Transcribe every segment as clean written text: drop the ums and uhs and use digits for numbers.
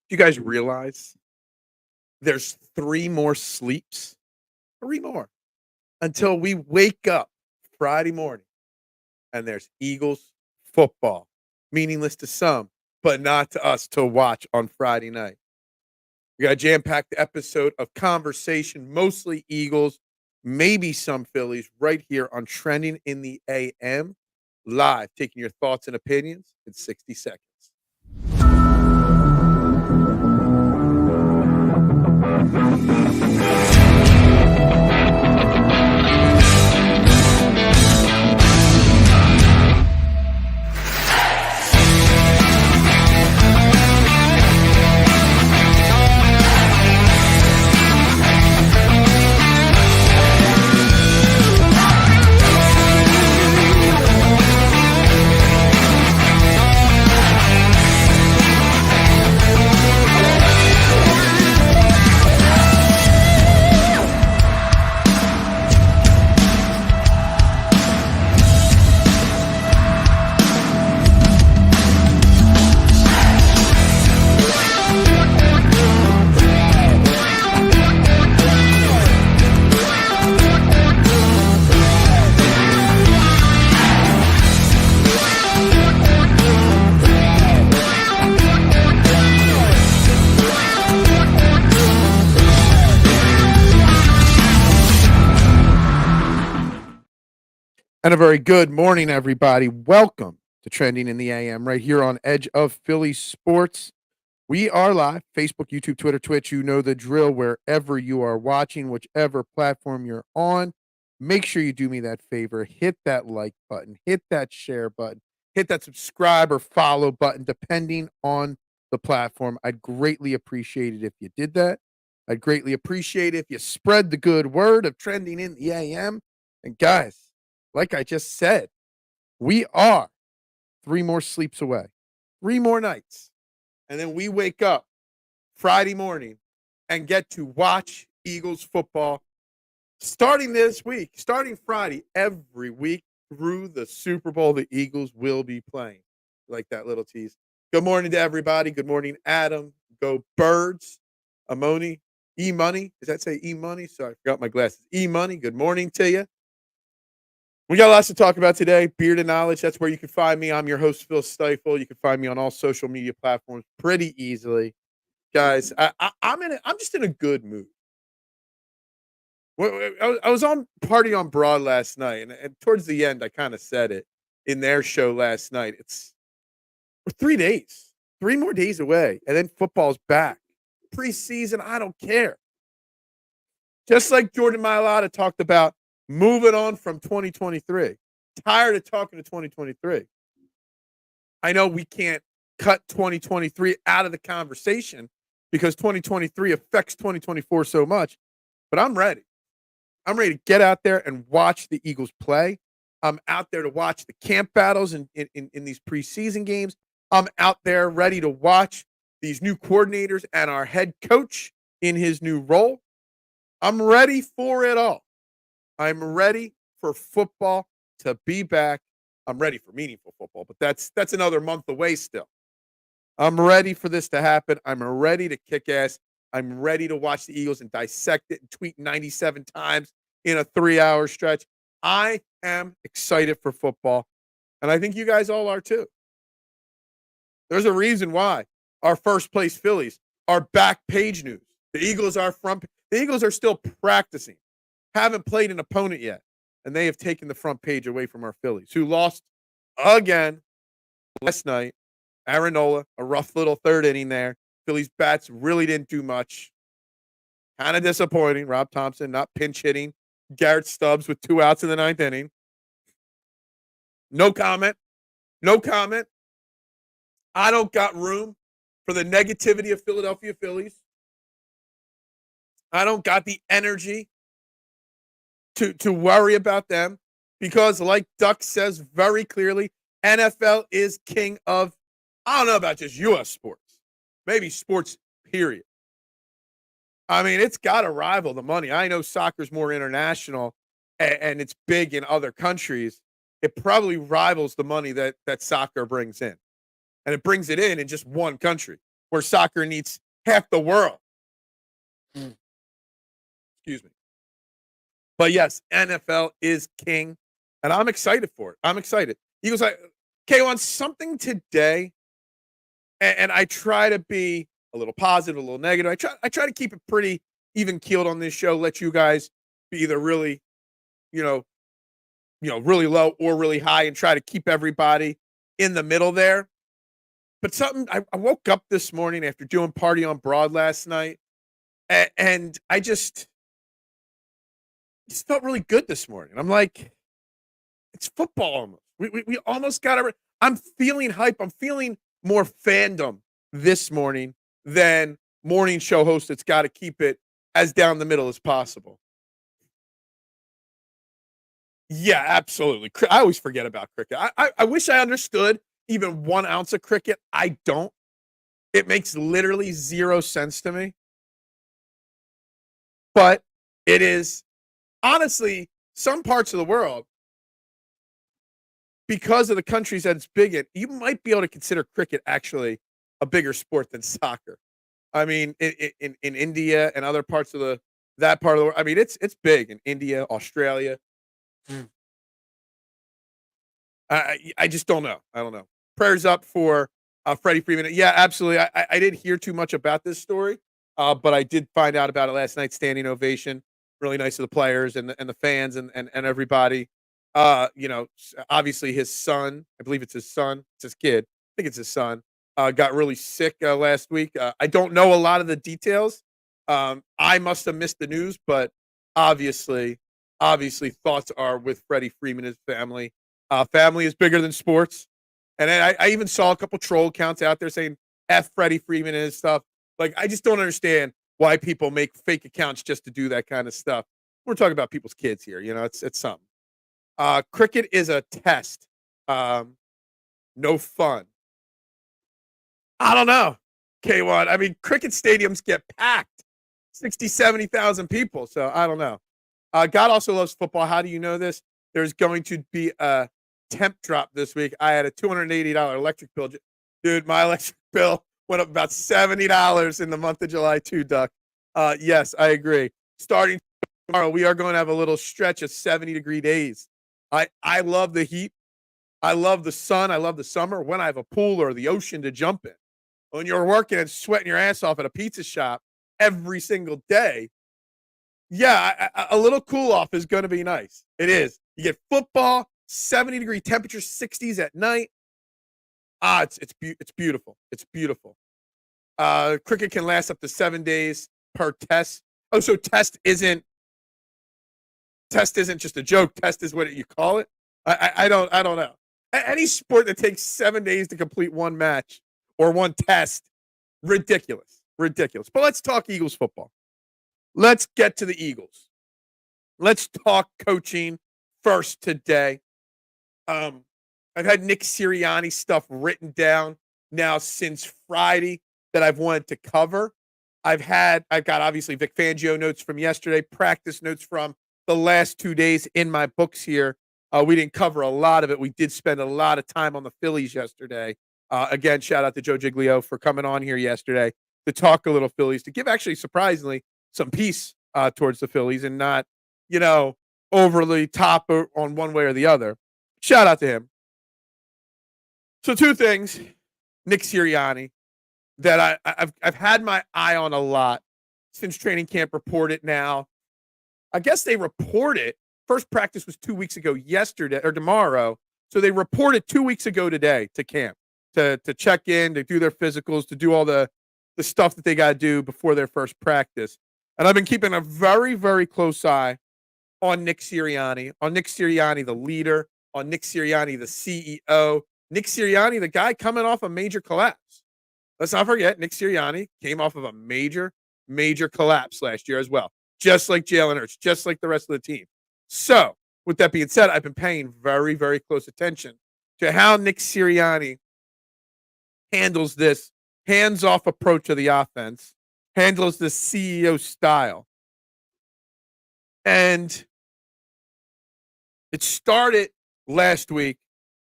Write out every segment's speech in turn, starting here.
Do you guys realize there's 3 more sleeps? 3 more until we wake up Friday morning and there's Eagles football. Meaningless to some, but not to us to watch on Friday night. We got a jam-packed episode of conversation, mostly Eagles, maybe some Phillies, right here on Trending in the AM, live, taking your thoughts and opinions in 60 seconds. And a very good morning, everybody. Welcome to Trending in the AM right here on Edge of Philly Sports. We are live, Facebook, YouTube, Twitter, Twitch. You know the drill wherever you are watching, whichever platform you're on. Make sure you do me that favor. Hit that like button, hit that share button, hit that subscribe or follow button, depending on the platform. I'd greatly appreciate it if you did that. I'd greatly appreciate it if you spread the good word of Trending in the AM. And guys, like I just said, we are 3 more sleeps away, 3 more nights. And then we wake up Friday morning and get to watch Eagles football starting this week, starting Friday, every week through the Super Bowl. The Eagles will be playing. Like that little tease. Good morning to everybody. Good morning, Adam. Go Birds. Amoni. E-Money. Does that say E-Money? Sorry, I forgot my glasses. E-Money. Good morning to you. We got lots to talk about today. Beard and Knowledge, that's where you can find me. I'm your host, Phil Stiefel. You can find me on all social media platforms pretty easily. Guys, I'm just in a good mood. I was on Party on Broad last night, and towards the end, I kind of said it in their show last night. We're 3 days, 3 more days away, and then football's back. Preseason, I don't care. Just like Jordan Mailata talked about, moving on from 2023. Tired of talking to 2023. I know we can't cut 2023 out of the conversation because 2023 affects 2024 so much, but I'm ready. I'm ready to get out there and watch the Eagles play. I'm out there to watch the camp battles in these preseason games. I'm out there ready to watch these new coordinators and our head coach in his new role. I'm ready for it all. I'm ready for football to be back. I'm ready for meaningful football, but that's another month away still. I'm ready for this to happen. I'm ready to kick ass. I'm ready to watch the Eagles and dissect it and tweet 97 times in a 3-hour stretch. I am excited for football, and I think you guys all are too. There's a reason why our first place Phillies are back page news. The Eagles are the Eagles are still practicing. Haven't played an opponent yet, and they have taken the front page away from our Phillies, who lost again last night. Aaron Nola, a rough little third inning there. Phillies bats really didn't do much. Kind of disappointing. Rob Thompson not pinch hitting. Garrett Stubbs with 2 outs in the 9th inning. No comment. No comment. I don't got room for the negativity of Philadelphia Phillies. I don't got the energy to worry about them because, like Duck says very clearly, NFL is king of, I don't know about just U.S. sports, maybe sports, period. I mean, it's got to rival the money. I know soccer's more international and it's big in other countries. It probably rivals the money that soccer brings in. And it brings it in just one country. where soccer needs half the world. Excuse me. But yes, NFL is king, and I'm excited for it. I'm excited. Eagles, K1, something today, and I try to be a little positive, a little negative. I try to keep it pretty even keeled on this show. Let you guys be either really, you know, really low or really high, and try to keep everybody in the middle there. But something, I woke up this morning after doing Party on Broad last night, and I just felt really good this morning. I'm like, it's football almost. We almost got it. I'm feeling hype. I'm feeling more fandom this morning than morning show host that's got to keep it as down the middle as possible. Yeah, absolutely. I always forget about cricket. I wish I understood even 1 ounce of cricket. I don't. It makes literally zero sense to me. But it is honestly some parts of the world, because of the countries that it's big in, you might be able to consider cricket actually a bigger sport than soccer. I mean, in India and other parts of that part of the world, I mean, it's big in India, Australia. Mm. I just don't know. I don't know. Prayers up for Freddie Freeman. Yeah, absolutely. I didn't hear too much about this story, but I did find out about it last night. Standing ovation, really nice of the players and the fans and everybody. Obviously his son. I believe it's his son. It's his kid. I think it's his son. Got really sick last week. I don't know a lot of the details. I must have missed the news, but obviously, thoughts are with Freddie Freeman and his family. Family is bigger than sports. And I even saw a couple troll accounts out there saying F Freddie Freeman and stuff. Like, I just don't understand why people make fake accounts just to do that kind of stuff. We're talking about people's kids here. It's something. Cricket is a test. No fun. I don't know, K1. I mean, cricket stadiums get packed, 60, 70,000 people. So I don't know. God also loves football. How do you know this? There's going to be a temp drop this week. I had a $280 electric bill. Dude, my electric bill went up about $70 in the month of July too, Duck. Yes, I agree. Starting tomorrow, we are going to have a little stretch of 70-degree days. I love the heat. I love the sun. I love the summer when I have a pool or the ocean to jump in. When you're working and sweating your ass off at a pizza shop every single day, yeah, a little cool off is going to be nice. It is. You get football, 70-degree temperature, 60s at night. It's beautiful. It's beautiful. Cricket can last up to 7 days per test. Oh, so test isn't just a joke. Test is what you call it. I don't know. Any sport that takes 7 days to complete one match or one test, ridiculous. But let's talk Eagles football. Let's get to the Eagles. Let's talk coaching first today. I've had Nick Sirianni stuff written down now since Friday that I've wanted to cover. I've got obviously Vic Fangio notes from yesterday, practice notes from the last 2 days in my books here. We didn't cover a lot of it. We did spend a lot of time on the Phillies yesterday. Again, shout out to Joe Giglio for coming on here yesterday to talk a little Phillies, to give actually surprisingly some peace towards the Phillies and not, overly top on one way or the other. Shout out to him. So 2 things, Nick Sirianni, that I've had my eye on a lot since training camp reported now. I guess they report it. First practice was 2 weeks ago yesterday or tomorrow. So they reported 2 weeks ago today to camp to check in, to do their physicals, to do all the stuff that they got to do before their first practice. And I've been keeping a very, very close eye on Nick Sirianni, the leader, on Nick Sirianni, the CEO, Nick Sirianni, the guy coming off a major collapse. Let's not forget, Nick Sirianni came off of a major, major collapse last year as well, just like Jalen Hurts, just like the rest of the team. So, with that being said, I've been paying very, very close attention to how Nick Sirianni handles this hands-off approach to the offense, handles the CEO style. And it started last week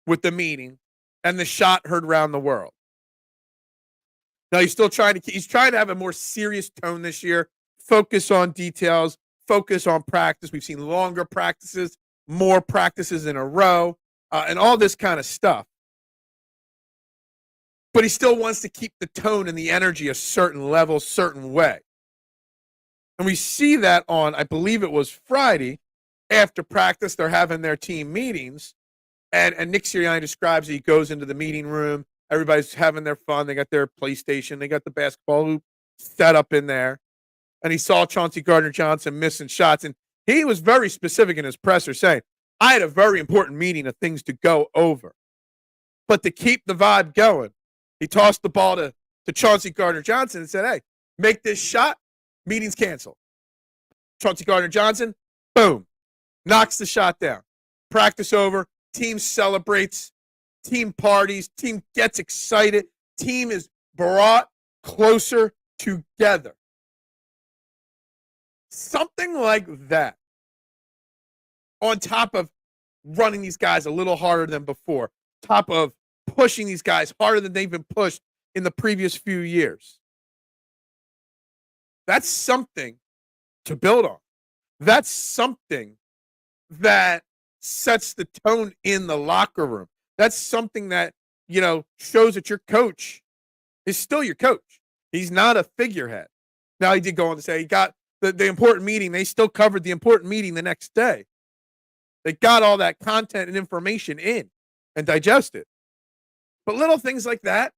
with the meeting and the shot heard around the world. Now he's still he's trying to have a more serious tone this year, focus on details, focus on practice. We've seen longer practices, more practices in a row, and all this kind of stuff. But he still wants to keep the tone and the energy a certain level, certain way. And we see that on, I believe it was Friday, after practice, they're having their team meetings, and Nick Sirianni describes he goes into the meeting room, everybody's having their fun, they got their PlayStation, they got the basketball hoop set up in there, and he saw Chauncey Gardner-Johnson missing shots, and he was very specific in his presser saying, I had a very important meeting of things to go over. But to keep the vibe going, he tossed the ball to Chauncey Gardner-Johnson and said, hey, make this shot, meeting's canceled. Chauncey Gardner-Johnson, boom, knocks the shot down. Practice over, team celebrates, team parties, team gets excited, team is brought closer together. Something like that, on top of running these guys a little harder than before, top of pushing these guys harder than they've been pushed in the previous few years. That's something to build on. That's something that sets the tone in the locker room. That's something that, shows that your coach is still your coach. He's not a figurehead. Now, he did go on to say he got the important meeting. They still covered the important meeting the next day. They got all that content and information in and digested. But little things like that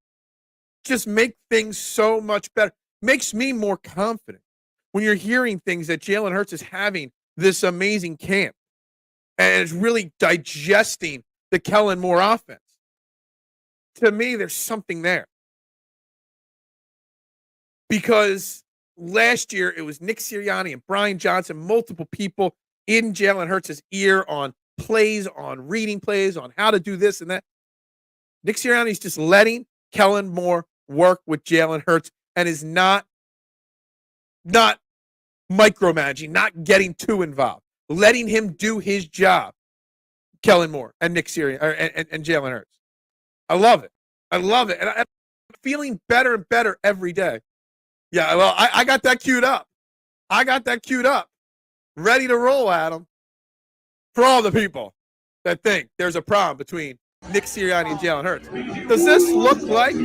just make things so much better. Makes me more confident when you're hearing things that Jalen Hurts is having this amazing camp and is really digesting the Kellen Moore offense. To me, there's something there. Because last year, it was Nick Sirianni and Brian Johnson, multiple people in Jalen Hurts' ear on plays, on reading plays, on how to do this and that. Nick Sirianni's just letting Kellen Moore work with Jalen Hurts and is not micromanaging, not getting too involved, letting him do his job, Kellen Moore and Nick Sirianni and Jalen Hurts. I love it. I love it. And I'm feeling better and better every day. Yeah, well, I got that queued up. Ready to roll, Adam. For all the people that think there's a problem between Nick Sirianni and Jalen Hurts. Does this look like two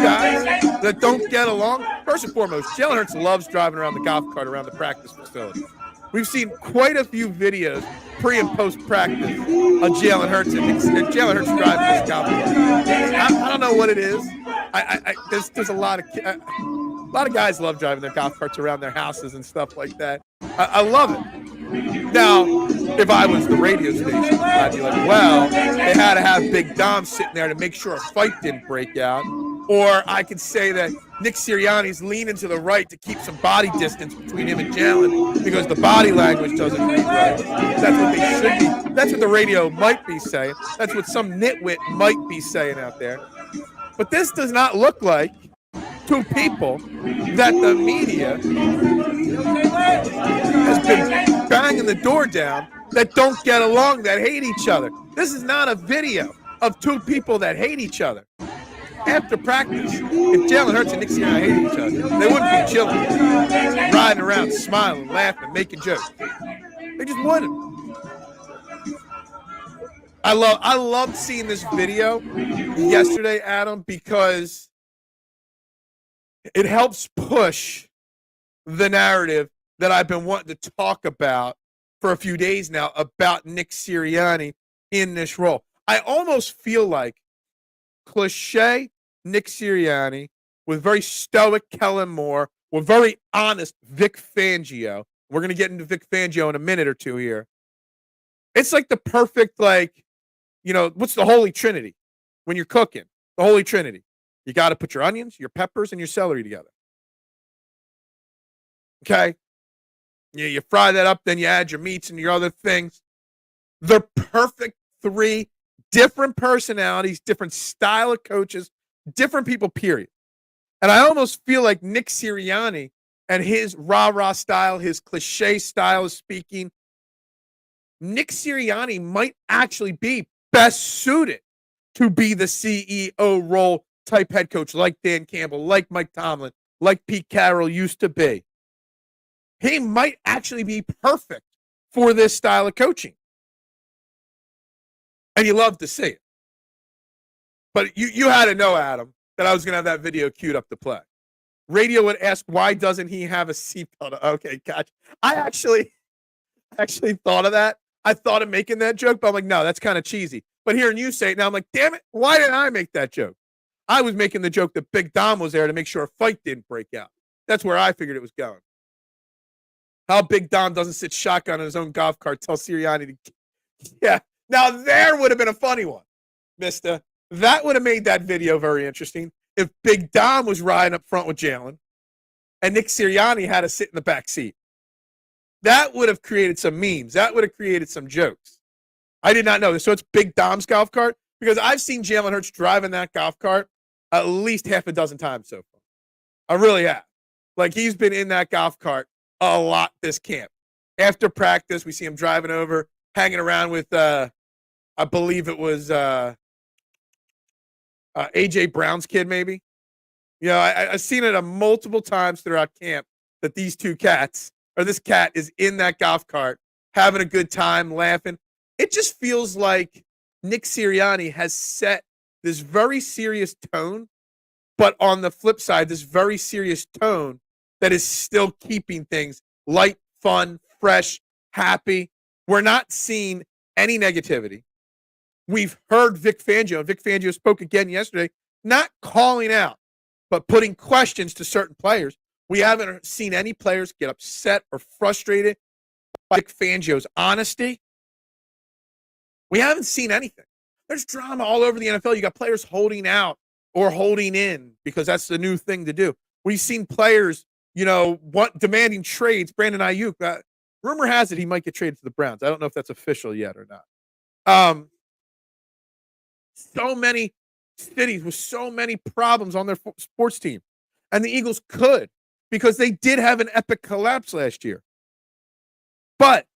guys that don't get along? First and foremost, Jalen Hurts loves driving around the golf cart around the practice facility. We've seen quite a few videos pre and post practice of Jalen Hurts and Jalen Hurts driving this golf cart. I don't know what it is. There's a lot of guys love driving their golf carts around their houses and stuff like that. I love it. Now, if I was the radio station, I'd be like, well, they had to have Big Dom sitting there to make sure a fight didn't break out. Or I could say that Nick Sirianni's leaning to the right to keep some body distance between him and Jalen because the body language doesn't read right. That's what they should be. That's what the radio might be saying. That's what some nitwit might be saying out there. But this does not look like two people that the media has been banging the door down that don't get along, that hate each other. This is not a video of two people that hate each other. After practice, if Jalen Hurts and Nick Sirianni hated each other, they wouldn't be chilling, riding around, smiling, laughing, making jokes. They just wouldn't. I loved seeing this video yesterday, Adam, because it helps push the narrative that I've been wanting to talk about for a few days now about Nick Sirianni in this role. I almost feel like cliche Nick Sirianni with very stoic Kellen Moore, with very honest Vic Fangio. We're going to get into Vic Fangio in a minute or two here. It's like the perfect, what's the Holy Trinity when you're cooking? The Holy Trinity. You got to put your onions, your peppers, and your celery together. Okay? You fry that up, then you add your meats and your other things. They're perfect three different personalities, different style of coaches, different people, period. And I almost feel like Nick Sirianni and his rah-rah style, his cliche style of speaking, Nick Sirianni might actually be best suited to be the CEO role type head coach like Dan Campbell, like Mike Tomlin, like Pete Carroll used to be, he might actually be perfect for this style of coaching. And you love to see it. But you had to know, Adam, that I was going to have that video queued up to play. Radio would ask, why doesn't he have a seatbelt? Okay, gotcha. I actually thought of that. I thought of making that joke, but I'm like, no, that's kind of cheesy. But hearing you say it now, I'm like, damn it, why didn't I make that joke? I was making the joke that Big Dom was there to make sure a fight didn't break out. That's where I figured it was going. How Big Dom doesn't sit shotgun on his own golf cart, tell Sirianni to... Yeah, now there would have been a funny one, mister. That would have made that video very interesting if Big Dom was riding up front with Jalen and Nick Sirianni had to sit in the back seat. That would have created some memes. That would have created some jokes. I did not know this. So it's Big Dom's golf cart? Because I've seen Jalen Hurts driving that golf cart at least half a dozen times so far. I really have. Like, he's been in that golf cart a lot this camp. After practice, we see him driving over, hanging around with, I believe it was A.J. Brown's kid, maybe. You know, I've seen it multiple times throughout camp that these two cats, or this cat is in that golf cart, having a good time, laughing. It just feels like Nick Sirianni has set this very serious tone, but on the flip side, this very serious tone that is still keeping things light, fun, fresh, happy. We're not seeing any negativity. We've heard Vic Fangio, and Vic Fangio spoke again yesterday, not calling out, but putting questions to certain players. We haven't seen any players get upset or frustrated by Vic Fangio's honesty. We haven't seen anything. There's drama all over the NFL. You got players holding out or holding in because that's the new thing to do. We've seen players, demanding trades. Brandon Ayuk, rumor has it he might get traded to the Browns. I don't know if that's official yet or not. So many cities with so many problems on their sports team. And the Eagles could, because they did have an epic collapse last year. But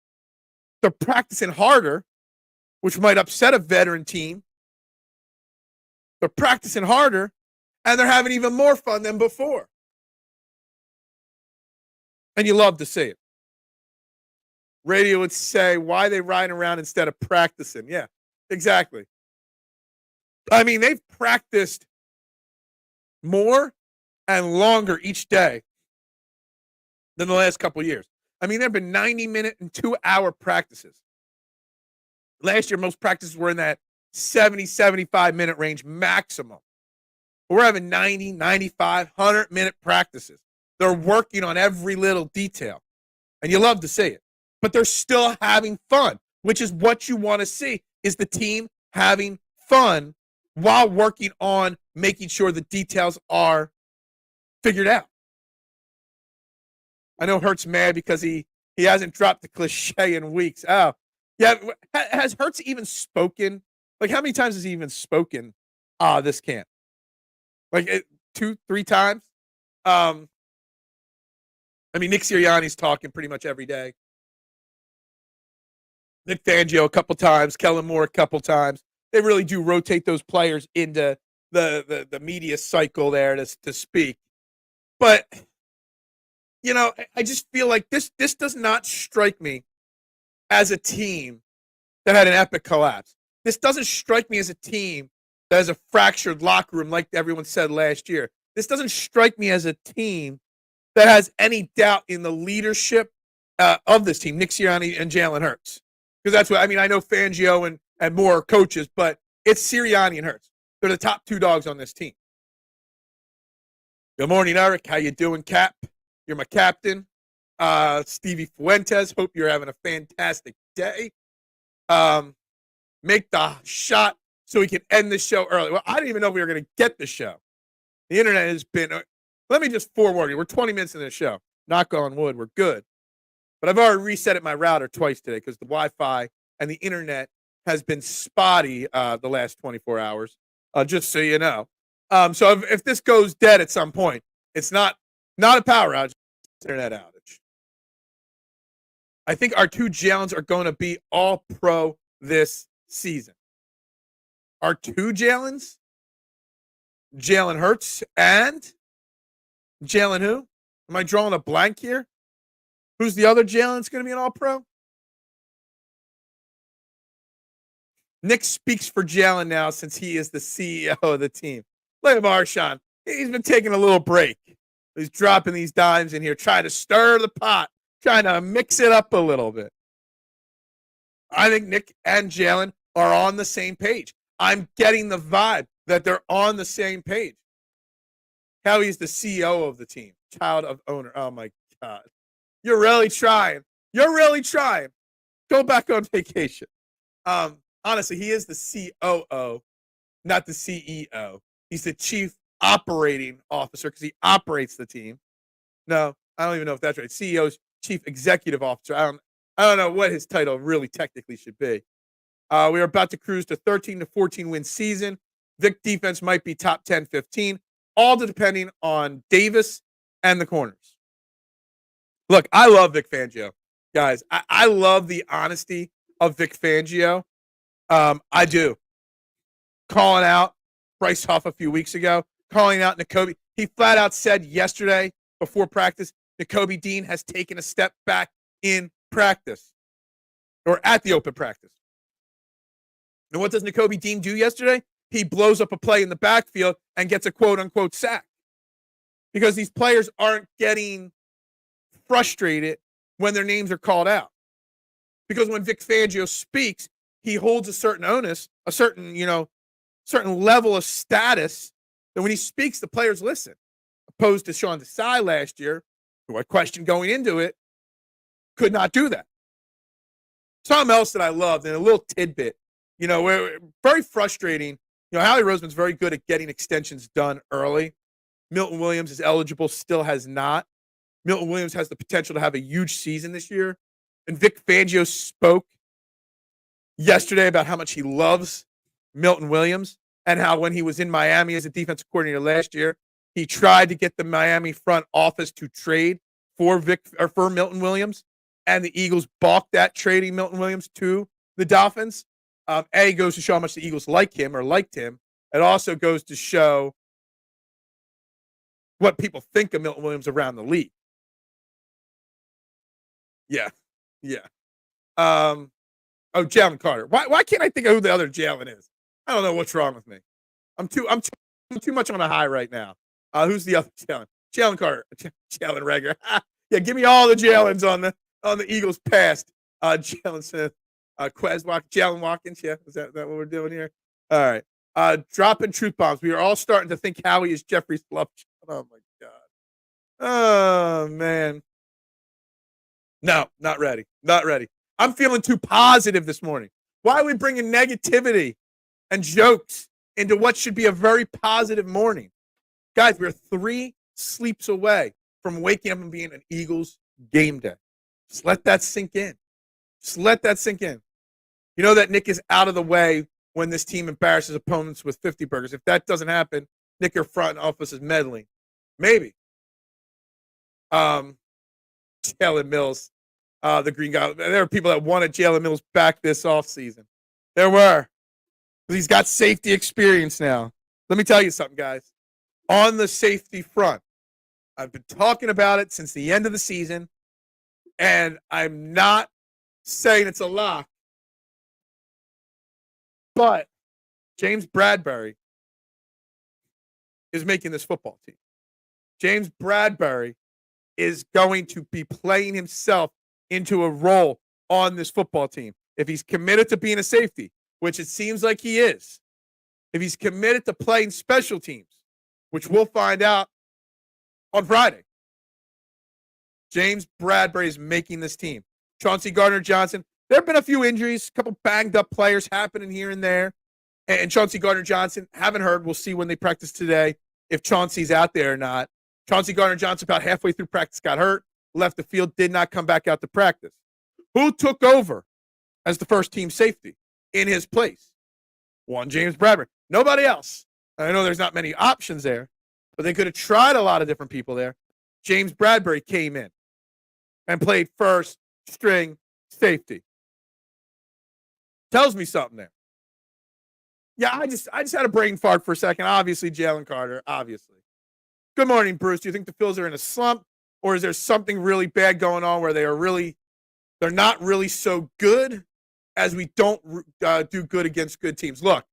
they're practicing harder, which might upset a veteran team. They're practicing harder, and they're having even more fun than before. And you love to see it. Radio would say, why are they riding around instead of practicing? Yeah, exactly. I mean, they've practiced more and longer each day than the last couple of years. I mean, there have been 90-minute and 2-hour practices. Last year, most practices were in that 70, 75-minute range maximum. We're having 90, 95, 100-minute practices. They're working on every little detail. And you love to see it. But they're still having fun, which is what you want to see, is the team having fun while working on making sure the details are figured out. I know Hurts mad because he hasn't dropped the cliche in weeks. Oh, yeah. Has Hurts even spoken? Like, how many times has he even spoken this camp? Like 2, 3 times? I mean, Nick Sirianni's talking pretty much every day. Nick Fangio a couple times, Kellen Moore a couple times. They really do rotate those players into the media cycle there to speak. But, I just feel like this does not strike me as a team that had an epic collapse. This doesn't strike me as a team that has a fractured locker room like everyone said last year. This doesn't strike me as a team that has any doubt in the leadership of this team, Nick Sirianni and Jalen Hurts. Because that's what, I know Fangio and more coaches, but it's Sirianni and Hurts. They're the top 2 dogs on this team. Good morning, Eric. How you doing, Cap? You're my captain. Stevie Fuentes, hope you're having a fantastic day. Make the shot so we can end the show early. Well, I didn't even know we were going to get the show. The internet has been, let me just forewarn you, we're 20 minutes into the show. Knock on wood, we're good. But I've already reset my router twice today because the Wi-Fi and the internet has been spotty the last 24 hours, just so you know. So if this goes dead at some point, it's not a power outage, it's an internet outage. I think our 2 Jalens are going to be all pro this season. Our 2 Jalens Jalen Hurts and Jalen who? Am I drawing a blank here? Who's the other Jalen that's going to be an All-Pro? Nick speaks for Jalen now since he is the CEO of the team. Look at Marshawn. He's been taking a little break. He's dropping these dimes in here, trying to stir the pot, trying to mix it up a little bit. I think Nick and Jalen are on the same page. I'm getting the vibe that they're on the same page. Howie's the CEO of the team, child of owner. Oh, my God. You're really trying. You're really trying. Go back on vacation. Honestly, he is the COO, not the CEO. He's the chief operating officer because he operates the team. No, I don't even know if that's right. CEO's chief executive officer. I don't know what his title really technically should be. We are about to cruise to 13 to 14 win season. Vic defense might be top 10, 15, all depending on Davis and the corners. Look, I love Vic Fangio, guys. I love the honesty of Vic Fangio. I do. Calling out Bryce Huff a few weeks ago, calling out Nakobe. He flat out said yesterday before practice, Nakobe Dean has taken a step back in practice or at the open practice. And what does Nakobe Dean do yesterday? He blows up a play in the backfield and gets a quote-unquote sack because these players aren't getting frustrated when their names are called out. Because when Vic Fangio speaks, he holds a certain onus, a certain level of status that when he speaks, the players listen. Opposed to Sean Desai last year, who I questioned going into it, could not do that. Something else that I loved, and a little tidbit, where very frustrating. Howie Roseman's very good at getting extensions done early. Milton Williams is eligible, still has not. Milton Williams has the potential to have a huge season this year. And Vic Fangio spoke yesterday about how much he loves Milton Williams and how when he was in Miami as a defensive coordinator last year, he tried to get the Miami front office to trade for Milton Williams, and the Eagles balked at trading Milton Williams to the Dolphins. A, goes to show how much the Eagles like him or liked him. It also goes to show what people think of Milton Williams around the league. Yeah. Jalen Carter. Why can't I think of who the other Jalen is? I don't know what's wrong with me. I'm too much on a high right now. Who's the other Jalen? Jalen Carter. Jalen Rager. Yeah, give me all the Jalens on the Eagles past. Jalen Smith. Jalen Watkins. Yeah, is that what we're doing here? All right. Dropping truth bombs. We are all starting to think Howie is Jeffrey's love. Oh my God. Oh man. No, not ready. Not ready. I'm feeling too positive this morning. Why are we bringing negativity and jokes into what should be a very positive morning? Guys, we're 3 sleeps away from waking up and being an Eagles game day. Just let that sink in. Just let that sink in. You know that Nick is out of the way when this team embarrasses opponents with 50 burgers. If that doesn't happen, Nick, your front office is meddling. Maybe. Jalen Mills, the green guy. There are people that wanted Jalen Mills back this offseason. There were. He's got safety experience now. Let me tell you something, guys. On the safety front, I've been talking about it since the end of the season, and I'm not saying it's a lock, but James Bradbury is making this football team. James Bradbury is going to be playing himself into a role on this football team. If he's committed to being a safety, which it seems like he is, if he's committed to playing special teams, which we'll find out on Friday, James Bradbury is making this team. Chauncey Gardner-Johnson, there have been a few injuries, a couple banged up players happening here and there. And Chauncey Gardner-Johnson, haven't heard. We'll see when they practice today if Chauncey's out there or not. Chauncey Gardner-Johnson, about halfway through practice, got hurt, left the field, did not come back out to practice. Who took over as the first team safety in his place? One, James Bradbury. Nobody else. I know there's not many options there, but they could have tried a lot of different people there. James Bradbury came in and played first string safety. Tells me something there. Yeah, I just had a brain fart for a second. Obviously, Jalen Carter. Obviously. Good morning, Bruce. Do you think the Phillies are in a slump, or is there something really bad going on where they're not really so good as we don't do good against good teams? Look,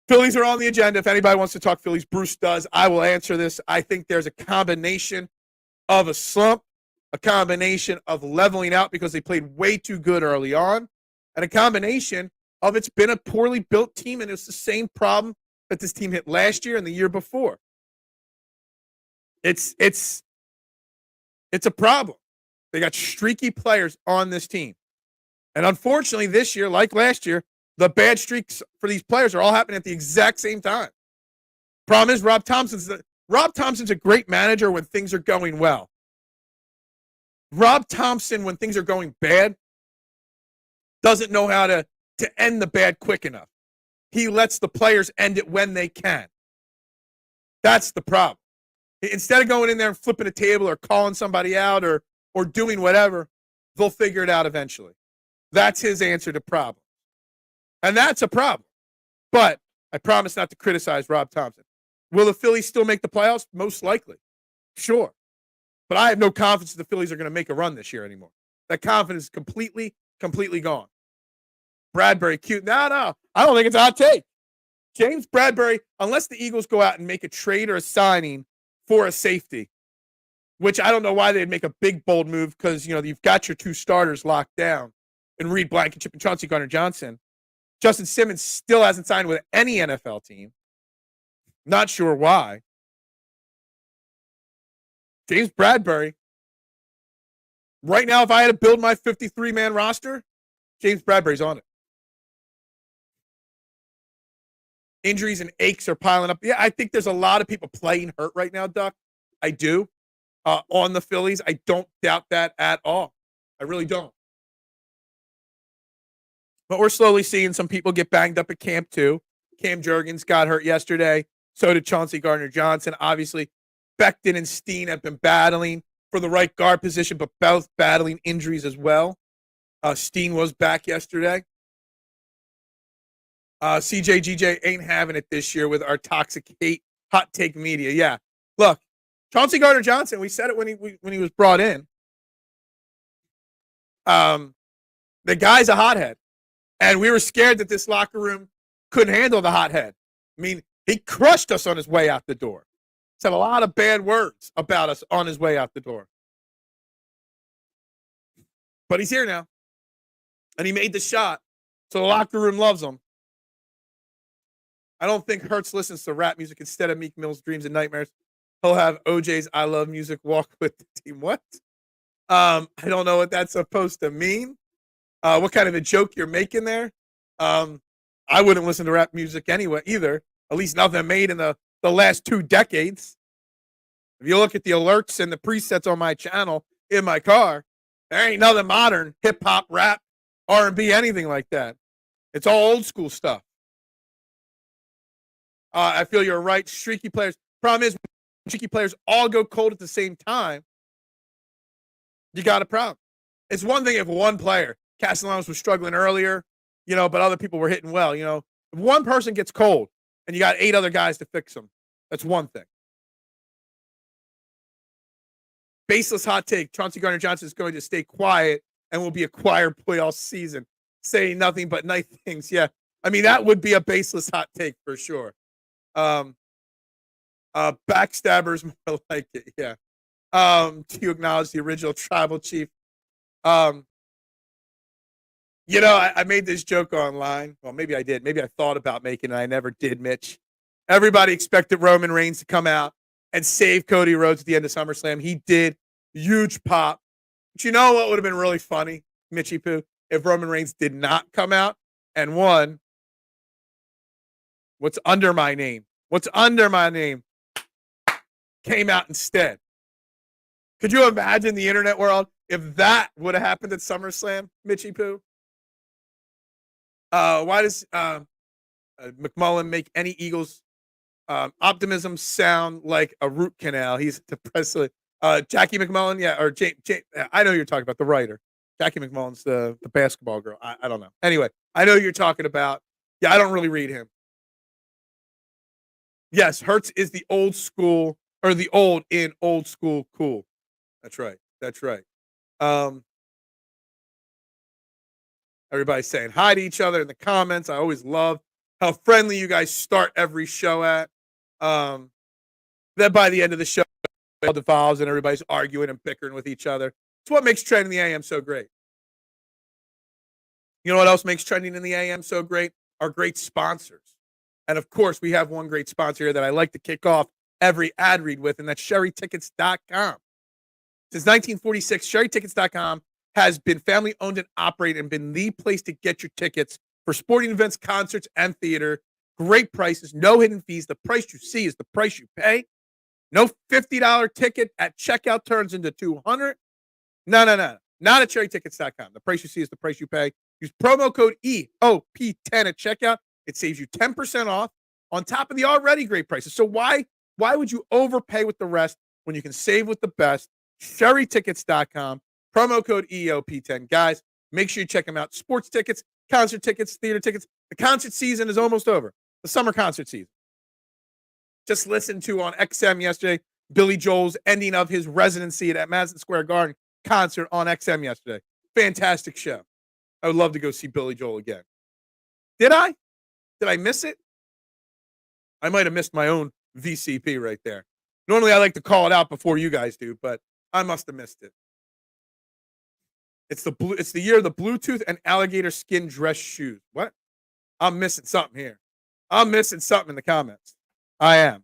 Phillies are on the agenda. If anybody wants to talk Phillies, Bruce does. I will answer this. I think there's a combination of a slump, a combination of leveling out because they played way too good early on, and a combination of it's been a poorly built team, and it's the same problem that this team hit last year and the year before. It's a problem. They got streaky players on this team. And unfortunately, this year, like last year, the bad streaks for these players are all happening at the exact same time. Problem is, Rob Thompson's a great manager when things are going well. Rob Thompson, when things are going bad, doesn't know how to end the bad quick enough. He lets the players end it when they can. That's the problem. Instead of going in there and flipping a table or calling somebody out or doing whatever, they'll figure it out eventually. That's his answer to problems. And that's a problem. But I promise not to criticize Rob Thompson. Will the Phillies still make the playoffs? Most likely. Sure. But I have no confidence the Phillies are going to make a run this year anymore. That confidence is completely gone. Bradbury, cute. No. I don't think it's a hot take. James Bradbury, unless the Eagles go out and make a trade or a signing for a safety, which I don't know why they'd make a big, bold move because, you've got your two starters locked down in Reed Blankenship and Chauncey Gardner-Johnson. Justin Simmons still hasn't signed with any NFL team. Not sure why. James Bradbury. Right now, if I had to build my 53-man roster, James Bradbury's on it. Injuries and aches are piling up. Yeah, I think there's a lot of people playing hurt right now, Duck. I do. On the Phillies. I don't doubt that at all. I really don't. But we're slowly seeing some people get banged up at camp, too. Cam Jurgens got hurt yesterday. So did Chauncey Gardner-Johnson. Obviously, Becton and Steen have been battling for the right guard position, but both battling injuries as well. Steen was back yesterday. CJ ain't having it this year with our toxic hot take media. Yeah. Look, Chauncey Gardner-Johnson, we said it when he was brought in. The guy's a hothead. And we were scared that this locker room couldn't handle the hothead. I mean, he crushed us on his way out the door. Said a lot of bad words about us on his way out the door. But he's here now. And he made the shot. So the locker room loves him. I don't think Hurts listens to rap music instead of Meek Mill's Dreams and Nightmares. He'll have OJ's I Love Music walk with the team. What? I don't know what that's supposed to mean. What kind of a joke you're making there? I wouldn't listen to rap music anyway either. At least nothing made in the last 2 decades. If you look at the alerts and the presets on my channel in my car, there ain't nothing modern, hip-hop, rap, R&B, anything like that. It's all old school stuff. I feel you're right. Streaky players. Problem is, streaky players all go cold at the same time. You got a problem. It's one thing if one player, Castellanos was struggling earlier, but other people were hitting well. If one person gets cold and you got 8 other guys to fix them, that's one thing. Baseless hot take. Chauncey Gardner-Johnson is going to stay quiet and will be a quiet boy all season, saying nothing but nice things. Yeah, I mean, that would be a baseless hot take for sure. Backstabbers more like it. Yeah. Do you acknowledge the original tribal chief? I made this joke online. Well, maybe I did. Maybe I thought about making it. I never did, Mitch. Everybody expected Roman Reigns to come out and save Cody Rhodes at the end of SummerSlam. He did. Huge pop. But you know what would have been really funny, Mitchy Poo, if Roman Reigns did not come out and won? What's under my name? What's under my name came out instead. Could you imagine the internet world if that would have happened at SummerSlam, Mitchy Poo? Why does McMullen make any Eagles optimism sound like a root canal? He's depressed. Jackie McMullen, yeah, or I know you're talking about the writer. Jackie McMullen's the basketball girl. I don't know. Anyway, I know you're talking about. Yeah, I don't really read him. Yes, Hurts is the old school or the old in old school cool. That's right. That's right. Um, Everybody's saying hi to each other in the comments. I always love how friendly you guys start every show at. Um, then by the end of the show, all devolves and everybody's arguing and bickering with each other. It's what makes Trending the AM so great. You know what else makes Trending in the AM so great? Our great sponsors. And of course, we have one great sponsor here that I like to kick off every ad read with, and that's SherryTickets.com. Since 1946, SherryTickets.com has been family owned and operated and been the place to get your tickets for sporting events, concerts, and theater. Great prices, no hidden fees. The price you see is the price you pay. No $50 ticket at checkout turns into $200. No. Not at cherrytickets.com. The price you see is the price you pay. Use promo code EOP10 at checkout. It saves you 10% off on top of the already great prices. So why would you overpay with the rest when you can save with the best? Sherrytickets.com. Promo code EOP10. Guys, make sure you check them out. Sports tickets, concert tickets, theater tickets. The concert season is almost over. The summer concert season. Just listened to on XM yesterday, Billy Joel's ending of his residency at Madison Square Garden concert on XM yesterday. Fantastic show. I would love to go see Billy Joel again. Did I? Did I miss it? I might have missed my own VCP right there. Normally I like to call it out before you guys do, but I must have missed it. It's the year of the Bluetooth and alligator skin dress shoes. What? I'm missing something here. I'm missing something in the comments. I am.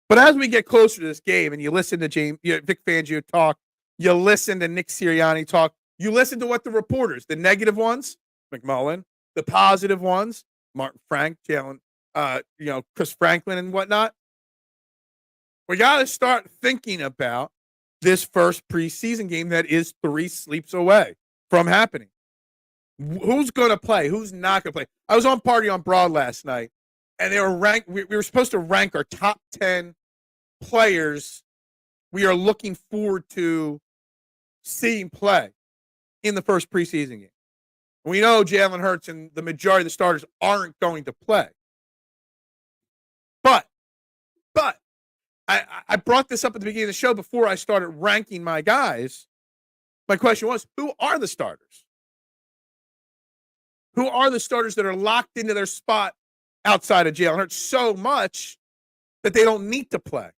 But as we get closer to this game and you listen to Vic Fangio talk, you listen to Nick Sirianni talk, you listen to what the reporters, the negative ones, McMullen, the positive ones, Martin Frank, Jalen, Chris Franklin and whatnot. We got to start thinking about this first preseason game that is 3 sleeps away from happening. Who's going to play? Who's not going to play? I was on Party on Broad last night, and they were ranked. We were supposed to rank our top 10 players we are looking forward to seeing play in the first preseason game. We know Jalen Hurts and the majority of the starters aren't going to play. But I brought this up at the beginning of the show before I started ranking my guys. My question was, who are the starters? Who are the starters that are locked into their spot outside of Jalen Hurts so much that they don't need to play?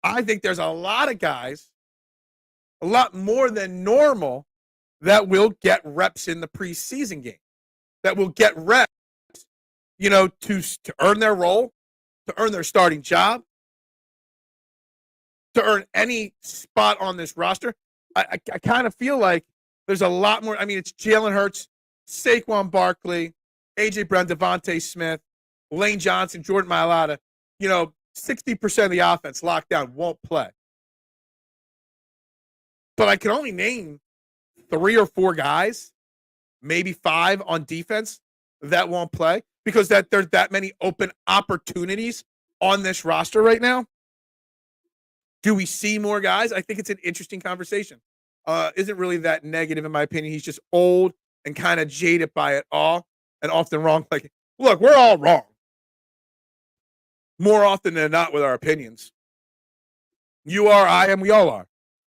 I think there's a lot of guys, a lot more than normal, that will get reps in the preseason game, that will get reps, to earn their role, to earn their starting job, to earn any spot on this roster. I kind of feel like there's a lot more. I mean, it's Jalen Hurts, Saquon Barkley, A.J. Brown, Devontae Smith, Lane Johnson, Jordan Mailata. 60% of the offense locked down won't play. But I can only name 3 or 4 guys, maybe 5 on defense that won't play because there's that many open opportunities on this roster right now. Do we see more guys? I think it's an interesting conversation. Isn't really that negative in my opinion. He's just old and kind of jaded by it all and often wrong. Like, look, we're all wrong. More often than not with our opinions. You are, I am, we all are.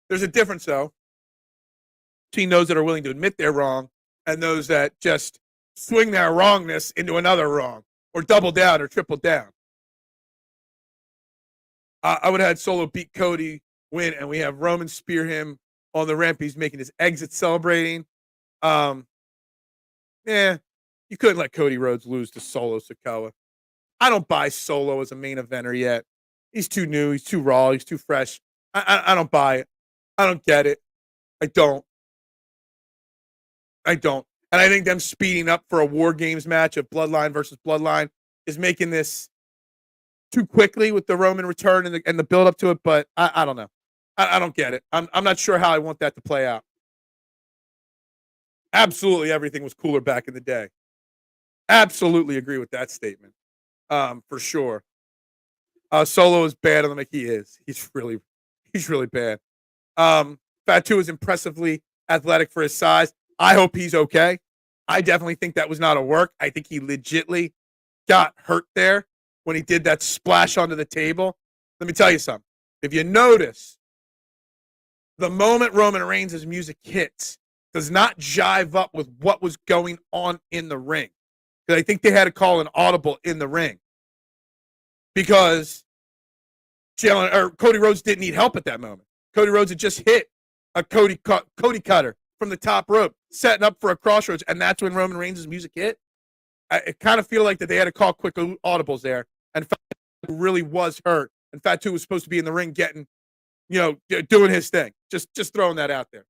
There's a difference, though, between those that are willing to admit they're wrong and those that just swing their wrongness into another wrong or double down or triple down. I would have had Solo beat Cody, win, and we have Roman spear him on the ramp. He's making his exit celebrating. You couldn't let Cody Rhodes lose to Solo Sikoa. I don't buy Solo as a main eventer yet. He's too new. He's too raw. He's too fresh. I don't buy it. I don't get it. I don't. And I think them speeding up for a War Games match of Bloodline versus Bloodline is making this too quickly with the Roman return and the build up to it. But I don't know. I don't get it. I'm not sure how I want that to play out. Absolutely everything was cooler back in the day. Absolutely agree with that statement. For sure. Solo is bad on the make. He is. He's really bad. Fatu is impressively athletic for his size. I hope he's okay. I definitely think that was not a work. I think he legitly got hurt there when he did that splash onto the table. Let me tell you something. If you notice, the moment Roman Reigns' music hits does not jive up with what was going on in the ring. Because I think they had to call an audible in the ring. Because Cody Rhodes didn't need help at that moment. Cody Rhodes had just hit a Cody cutter from the top rope, setting up for a crossroads, and that's when Roman Reigns' music hit. I kind of feel like that they had to call quick audibles there, and Fatu really was hurt, and Fatu was supposed to be in the ring getting, doing his thing. Just throwing that out there.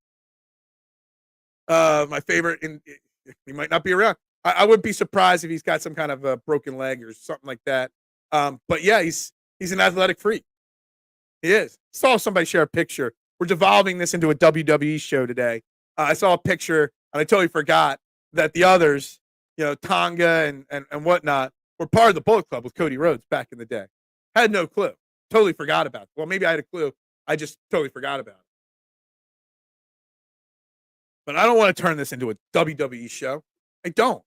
My favorite, he might not be around. I would be surprised if he's got some kind of a broken leg or something like that. But yeah, he's an athletic freak. He is. Saw somebody share a picture. We're devolving this into a WWE show today. I saw a picture, and I totally forgot that the others, Tonga and whatnot, were part of the Bullet Club with Cody Rhodes back in the day. Had no clue. Totally forgot about it. Well, maybe I had a clue. I just totally forgot about it. But I don't want to turn this into a WWE show. I don't.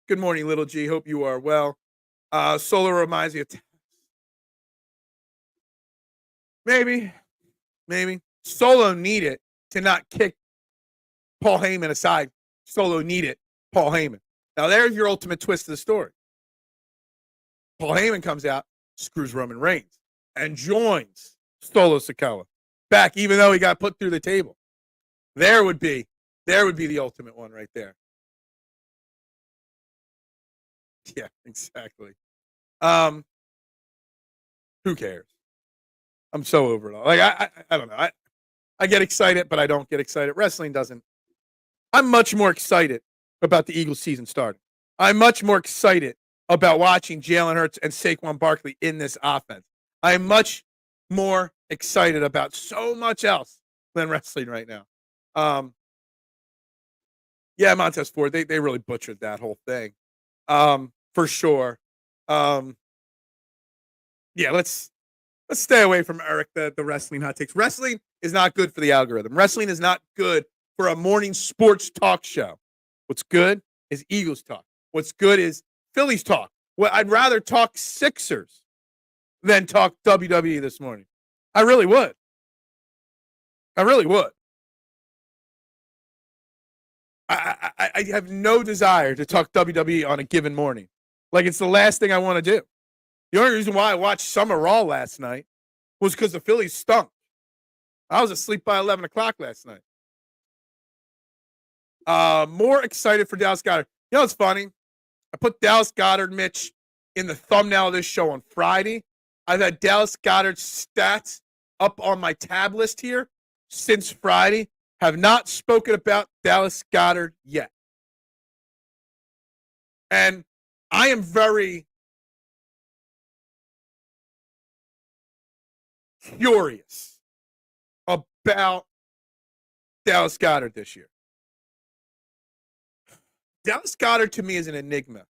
Good morning, Little G. Hope you are well. Solo reminds me of maybe Solo needed to not kick Paul Heyman aside. Solo needed Paul Heyman. Now there's your ultimate twist of the story. Paul Heyman comes out, screws Roman Reigns, and joins Solo Sikoa back, even though he got put through the table. There would be the ultimate one right there. Yeah, exactly. Who cares? I'm so over it all. Like I don't know. I get excited, but I don't get excited. Wrestling doesn't. I'm much more excited about the Eagles season starting. I'm much more excited about watching Jalen Hurts and Saquon Barkley in this offense. I'm much more excited about so much else than wrestling right now. Yeah, Montez Ford, they really butchered that whole thing. For sure. Yeah, let's stay away from Eric, the wrestling hot takes. Wrestling is not good for the algorithm. Wrestling is not good for a morning sports talk show. What's good is Eagles talk. What's good is Phillies talk. Well, I'd rather talk Sixers than talk WWE this morning. I really would. I have no desire to talk WWE on a given morning. Like, it's the last thing I want to do. The only reason why I watched Summer Raw last night was because the Phillies stunk. I was asleep by 11 o'clock last night. More excited for Dallas Goedert. You know what's funny? I put Dallas Goedert, Mitch, in the thumbnail of this show on Friday. I've had Dallas Goedert's stats up on my tab list here since Friday. Have not spoken about Dallas Goedert yet. And I am very curious about Dallas Goedert this year. Dallas Goedert to me is an enigma.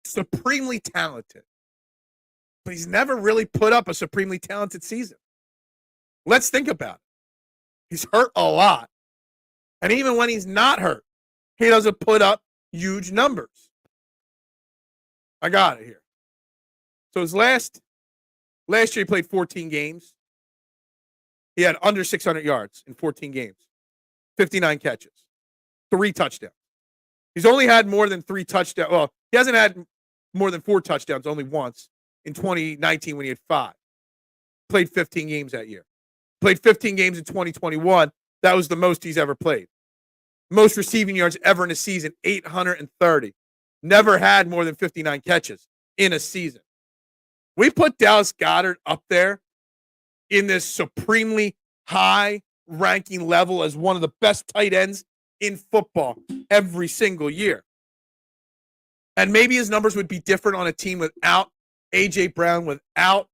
Supremely talented. But he's never really put up a supremely talented season. Let's think about it. He's hurt a lot. And even when he's not hurt, he doesn't put up huge numbers. I got it here. So his last year he played 14 games. He had under 600 yards in 14 games, 59 catches, 3 touchdowns. He's only had more than 3 touchdowns. Well, he hasn't had more than 4 touchdowns only once in 2019 when he had 5. Played 15 games that year. Played 15 games in 2021. That was the most he's ever played. Most receiving yards ever in a season, 830. Never had more than 59 catches in a season. We put Dallas Goedert up there in this supremely high ranking level as one of the best tight ends in football every single year. And maybe his numbers would be different on a team without A.J. Brown, without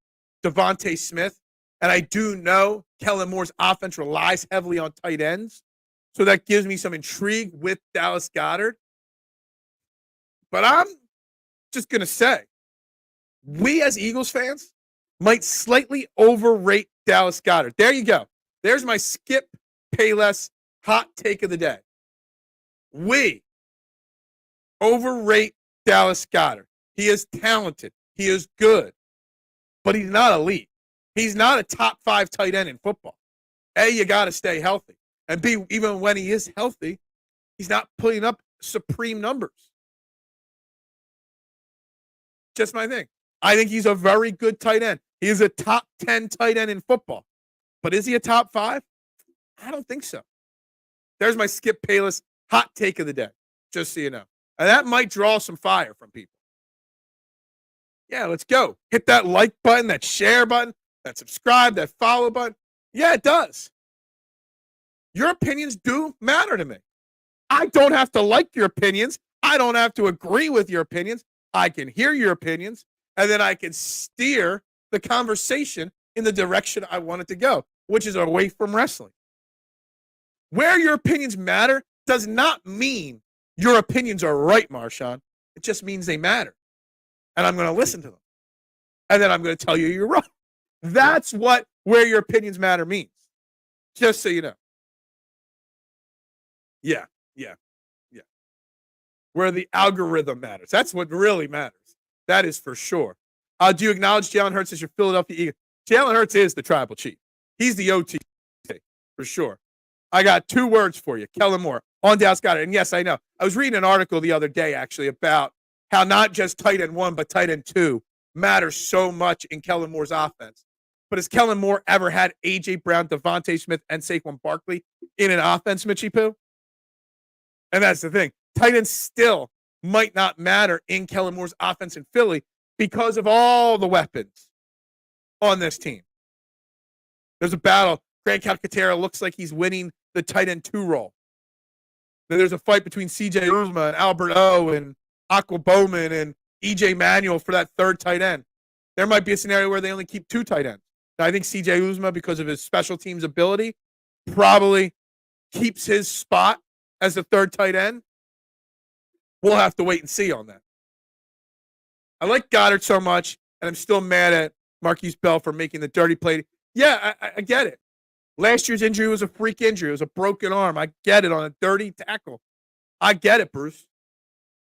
Devontae Smith. And I do know Kellen Moore's offense relies heavily on tight ends. So that gives me some intrigue with Dallas Goedert. But I'm just going to say, we as Eagles fans might slightly overrate Dallas Goedert. There you go. There's my Skip Payless hot take of the day. We overrate Dallas Goedert. He is talented. He is good. But he's not elite. He's not a top 5 tight end in football. A, you got to stay healthy. And B, even when he is healthy, he's not putting up supreme numbers. Just my thing. I think he's a very good tight end. He is a top 10 tight end in football. But is he a top 5? I don't think so. There's my Skip Bayless hot take of the day, just so you know. And that might draw some fire from people. Yeah, let's go. Hit that like button, that share button, that subscribe, that follow button. Yeah, it does. Your opinions do matter to me. I don't have to like your opinions. I don't have to agree with your opinions. I can hear your opinions, and then I can steer the conversation in the direction I want it to go, which is away from wrestling. Where your opinions matter does not mean your opinions are right, Marshawn. It just means they matter. And I'm going to listen to them. And then I'm going to tell you you're wrong. That's what where your opinions matter means. Just so you know. Yeah. Where the algorithm matters. That's what really matters. That is for sure. Do you acknowledge Jalen Hurts as your Philadelphia Eagle? Jalen Hurts is the tribal chief. He's the OT for sure. I got 2 words for you. Kellen Moore on Dallas Goedert. And yes, I know. I was reading an article the other day, actually, about how not just tight end 1, but tight end 2 matters so much in Kellen Moore's offense. But has Kellen Moore ever had A.J. Brown, Devontae Smith, and Saquon Barkley in an offense, Mitchie Poo? And that's the thing. Tight ends still might not matter in Kellen Moore's offense in Philly because of all the weapons on this team. There's a battle. Grant Calcaterra looks like he's winning the tight end 2 role. Then there's a fight between C.J. Uzomah and Albert O and Aqua Bowman and E.J. Manuel for that 3rd tight end. There might be a scenario where they only keep 2 tight ends. Now, I think C.J. Uzomah, because of his special teams ability, probably keeps his spot as the 3rd tight end. We'll have to wait and see on that. I like Goddard so much, and I'm still mad at Marquise Bell for making the dirty play. Yeah, I get it. Last year's injury was a freak injury. It was a broken arm. I get it on a dirty tackle. I get it, Bruce.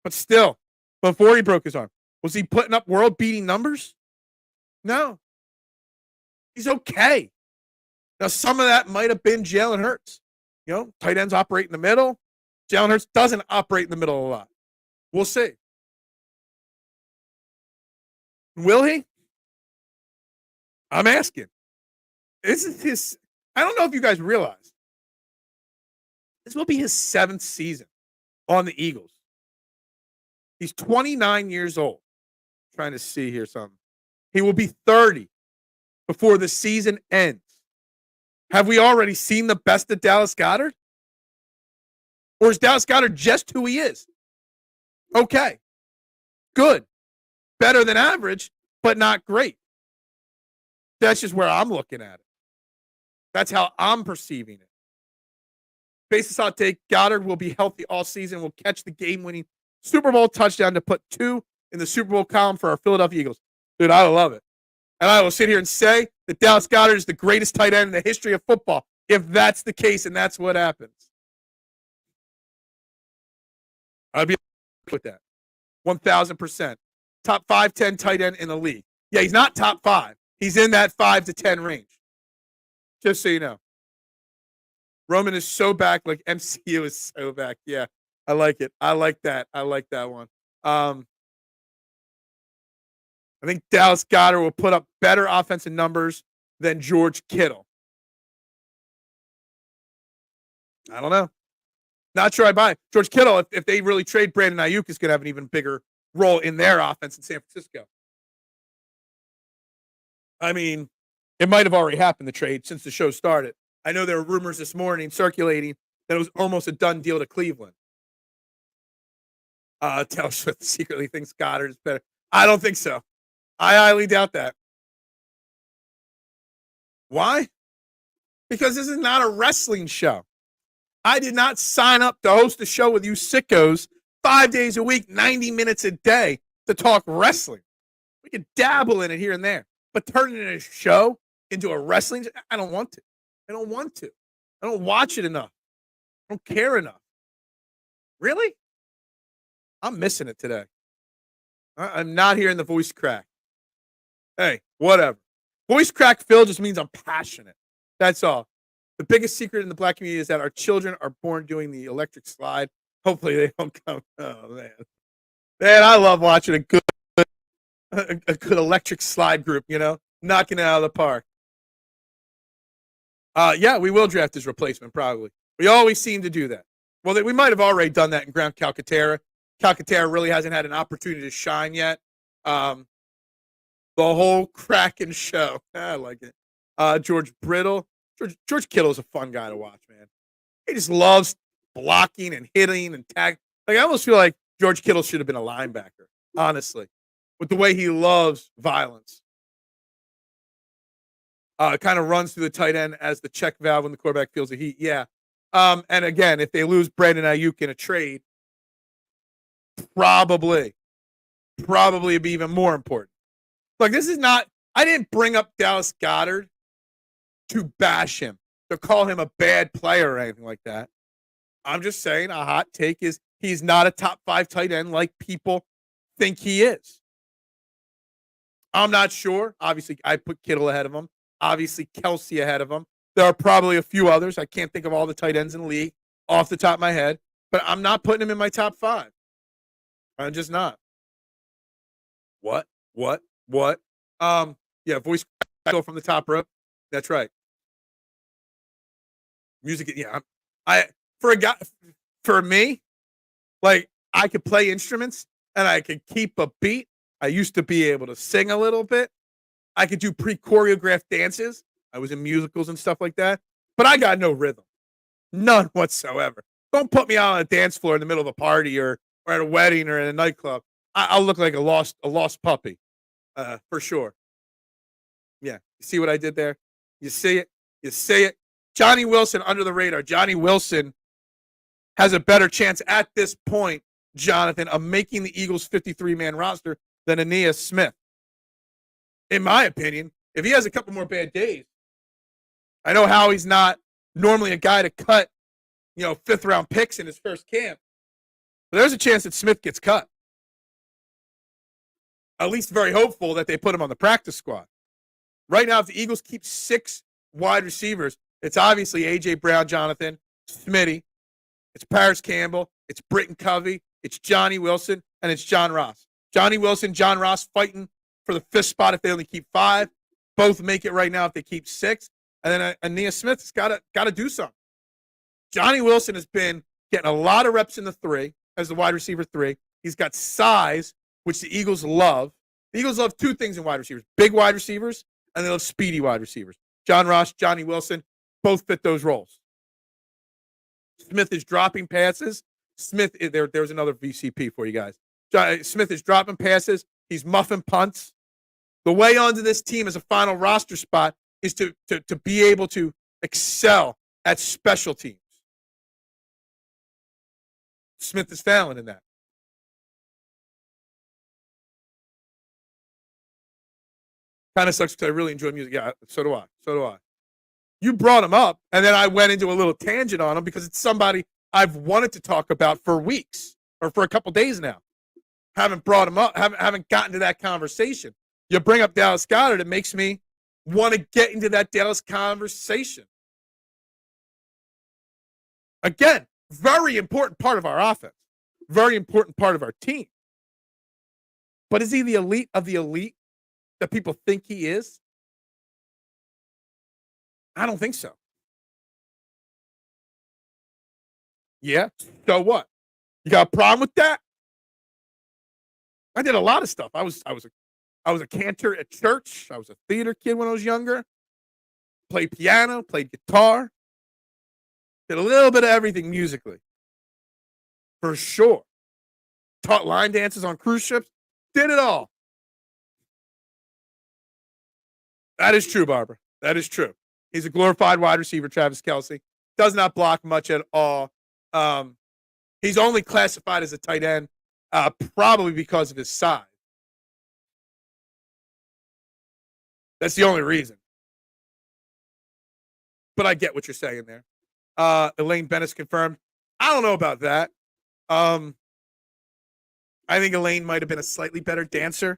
But still, before he broke his arm, was he putting up world-beating numbers? No. He's okay. Now, some of that might have been Jalen Hurts. You know, tight ends operate in the middle. Jalen Hurts doesn't operate in the middle a lot. We'll see. Will he? I'm asking. This is his. I don't know if you guys realize. This will be his 7th season on the Eagles. He's 29 years old. I'm trying to see here something. He will be 30 before the season ends. Have we already seen the best of Dallas Goedert? Or is Dallas Goedert just who he is? Okay. Good. Better than average, but not great. That's just where I'm looking at it. That's how I'm perceiving it. Basis hot take, Goddard will be healthy all season, will catch the game-winning Super Bowl touchdown to put 2 in the Super Bowl column for our Philadelphia Eagles. Dude, I love it. And I will sit here and say that Dallas Goedert is the greatest tight end in the history of football, if that's the case and that's what happens. I'd be with that. 1,000%. Top 5, 10 tight end in the league. Yeah, he's not top 5. He's in that 5 to 10 range. Just so you know. Roman is so back, like MCU is so back. Yeah, I like it. I like that. I like that one. I think Dallas Goedert will put up better offensive numbers than George Kittle. I don't know. Not sure I buy it. George Kittle, if they really trade Brandon Ayuk, is going to have an even bigger role in their offense in San Francisco. I mean, it might have already happened, the trade, since the show started. I know there were rumors this morning circulating that it was almost a done deal to Cleveland. Taylor Swift secretly thinks Goddard is better. I don't think so. I highly doubt that. Why? Because this is not a wrestling show. I did not sign up to host a show with you sickos 5 days a week, 90 minutes a day to talk wrestling. We could dabble in it here and there, but turn it in a show into a wrestling, I don't want to. I don't want to. I don't watch it enough. I don't care enough. Really? I'm missing it today. I'm not hearing the voice crack. Hey, whatever. Voice crack Phil just means I'm passionate. That's all. The biggest secret in the black community is that our children are born doing the electric slide. Hopefully they don't come. Oh man, man, I love watching a good electric slide group. Knocking it out of the park. Yeah, we will draft his replacement probably. We always seem to do that. Well, we might have already done that in Graham Calcaterra. Calcaterra really hasn't had an opportunity to shine yet. The whole Kraken show. I like it. George Brittle. George Kittle is a fun guy to watch, man. He just loves blocking and hitting and tag. Like I almost feel like George Kittle should have been a linebacker, honestly, with the way he loves violence. Kind of runs through the tight end as the check valve when the quarterback feels the heat. Yeah. And again, if they lose Brandon Ayuk in a trade, probably it'd be even more important. Like this is not. I didn't bring up Dallas Goedert to bash him, to call him a bad player or anything like that. I'm just saying a hot take is he's not a top 5 tight end like people think he is. I'm not sure. Obviously, I put Kittle ahead of him. Obviously, Kelsey ahead of him. There are probably a few others. I can't think of all the tight ends in the league off the top of my head, but I'm not putting him in my top 5. I'm just not. What? Yeah, voice go from the top rope. That's right. Music, yeah. For me, like I could play instruments and I could keep a beat. I used to be able to sing a little bit. I could do pre-choreographed dances. I was in musicals and stuff like that, but I got no rhythm, none whatsoever. Don't put me out on a dance floor in the middle of a party or at a wedding or in a nightclub. I'll look like a lost puppy, for sure. Yeah, you see what I did there? You see it? You say it? Johnny Wilson under the radar. Johnny Wilson has a better chance at this point, Jonathan, of making the Eagles' 53-man roster than Aeneas Smith. In my opinion, if he has a couple more bad days, I know Howie's not normally a guy to cut, 5th-round picks in his first camp, but there's a chance that Smith gets cut. At least very hopeful that they put him on the practice squad. Right now, if the Eagles keep 6 wide receivers, it's obviously A.J. Brown, Jonathan, Smitty, it's Paris Campbell, it's Britton Covey, it's Johnny Wilson, and it's John Ross. Johnny Wilson, John Ross fighting for the 5th spot if they only keep 5. Both make it right now if they keep 6. And then Aeneas Smith's got to do something. Johnny Wilson has been getting a lot of reps in the 3 as the wide receiver 3. He's got size, which the Eagles love. The Eagles love 2 things in wide receivers: big wide receivers, and they love speedy wide receivers. John Ross, Johnny Wilson, both fit those roles. Smith is dropping passes. There's another VCP for you guys. Smith is dropping passes. He's muffing punts. The way onto this team as a final roster spot is to be able to excel at special teams. Smith is failing in that. Kind of sucks because I really enjoy music. Yeah, so do I. You brought him up, and then I went into a little tangent on him because it's somebody I've wanted to talk about for weeks or for a couple days now. Haven't brought him up. Haven't gotten to that conversation. You bring up Dallas Goedert, it makes me want to get into that Dallas conversation. Again, very important part of our offense. Very important part of our team. But is he the elite of the elite that people think he is? I don't think so. Yeah, so what? You got a problem with that? I did a lot of stuff. I was a cantor at church. I was a theater kid when I was younger. Played piano, played guitar. Did a little bit of everything musically. For sure. Taught line dances on cruise ships. Did it all. That is true, Barbara. That is true. He's a glorified wide receiver, Travis Kelce. Does not block much at all. He's only classified as a tight end probably because of his size. That's the only reason. But I get what you're saying there. Elaine Bennett's confirmed. I don't know about that. I think Elaine might have been a slightly better dancer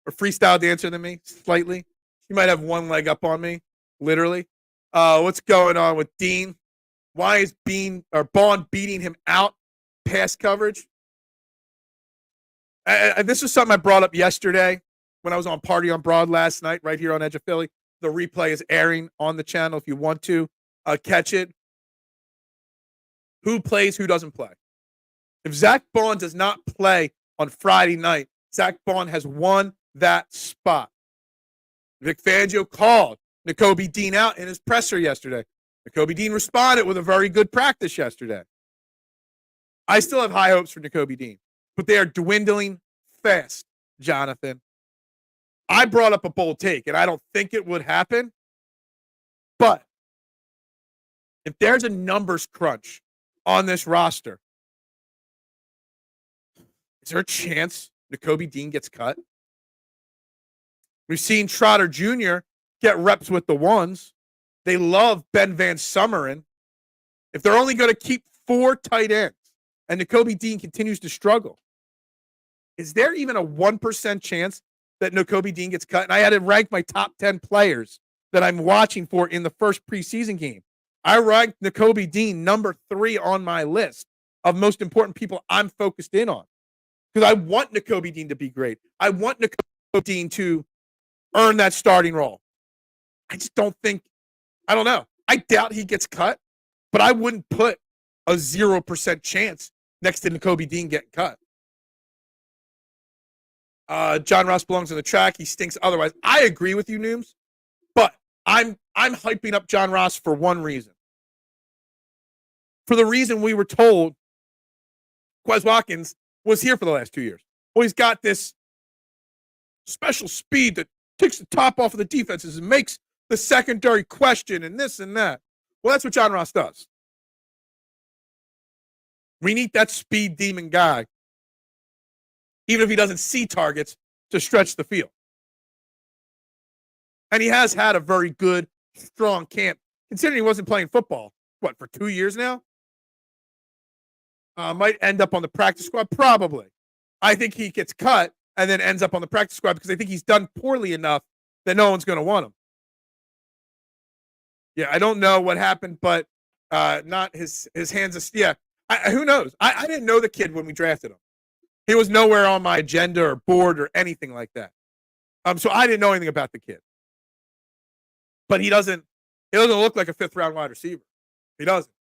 or freestyle dancer than me, slightly. She might have one leg up on me, literally. What's going on with Dean? Why is Bond beating him out? Pass coverage. This was something I brought up yesterday when I was on Party on Broad last night, right here on Edge of Philly. The replay is airing on the channel if you want to catch it. Who plays, who doesn't play? If Zach Bond does not play on Friday night, Zach Bond has won that spot. Vic Fangio called Nakobe Dean out in his presser yesterday. Nakobe Dean responded with a very good practice yesterday. I still have high hopes for Nakobe Dean, but they are dwindling fast, Jonathan. I brought up a bold take, and I don't think it would happen, but if there's a numbers crunch on this roster, is there a chance Nakobe Dean gets cut? We've seen Trotter Jr. get reps with the ones. They love Ben Van Summeren. If they're only going to keep 4 tight ends and Nakobe Dean continues to struggle, is there even a 1% chance that Nakobe Dean gets cut? And I had to rank my top 10 players that I'm watching for in the first preseason game. I ranked Nakobe Dean number 3 on my list of most important people I'm focused in on. Because I want Nakobe Dean to be great. I want Nakobe Dean to earn that starting role. I just don't think, I don't know. I doubt he gets cut, but I wouldn't put a 0% chance next to Nakobe Dean getting cut. John Ross belongs on the track. He stinks otherwise. I agree with you, Nooms, but I'm hyping up John Ross for one reason. For the reason we were told Quez Watkins was here for the last 2 years. Well, he's got this special speed that takes the top off of the defenses and makes the secondary question and this and that. Well, that's what John Ross does. We need that speed demon guy, even if he doesn't see targets, to stretch the field. And he has had a very good, strong camp, considering he wasn't playing football, for 2 years now? Might end up on the practice squad, probably. I think he gets cut and then ends up on the practice squad because I think he's done poorly enough that no one's going to want him. Yeah, I don't know what happened, but not his hands. Yeah, who knows? I didn't know the kid when we drafted him. He was nowhere on my agenda or board or anything like that. So I didn't know anything about the kid. But he doesn't look like a 5th-round wide receiver. He doesn't.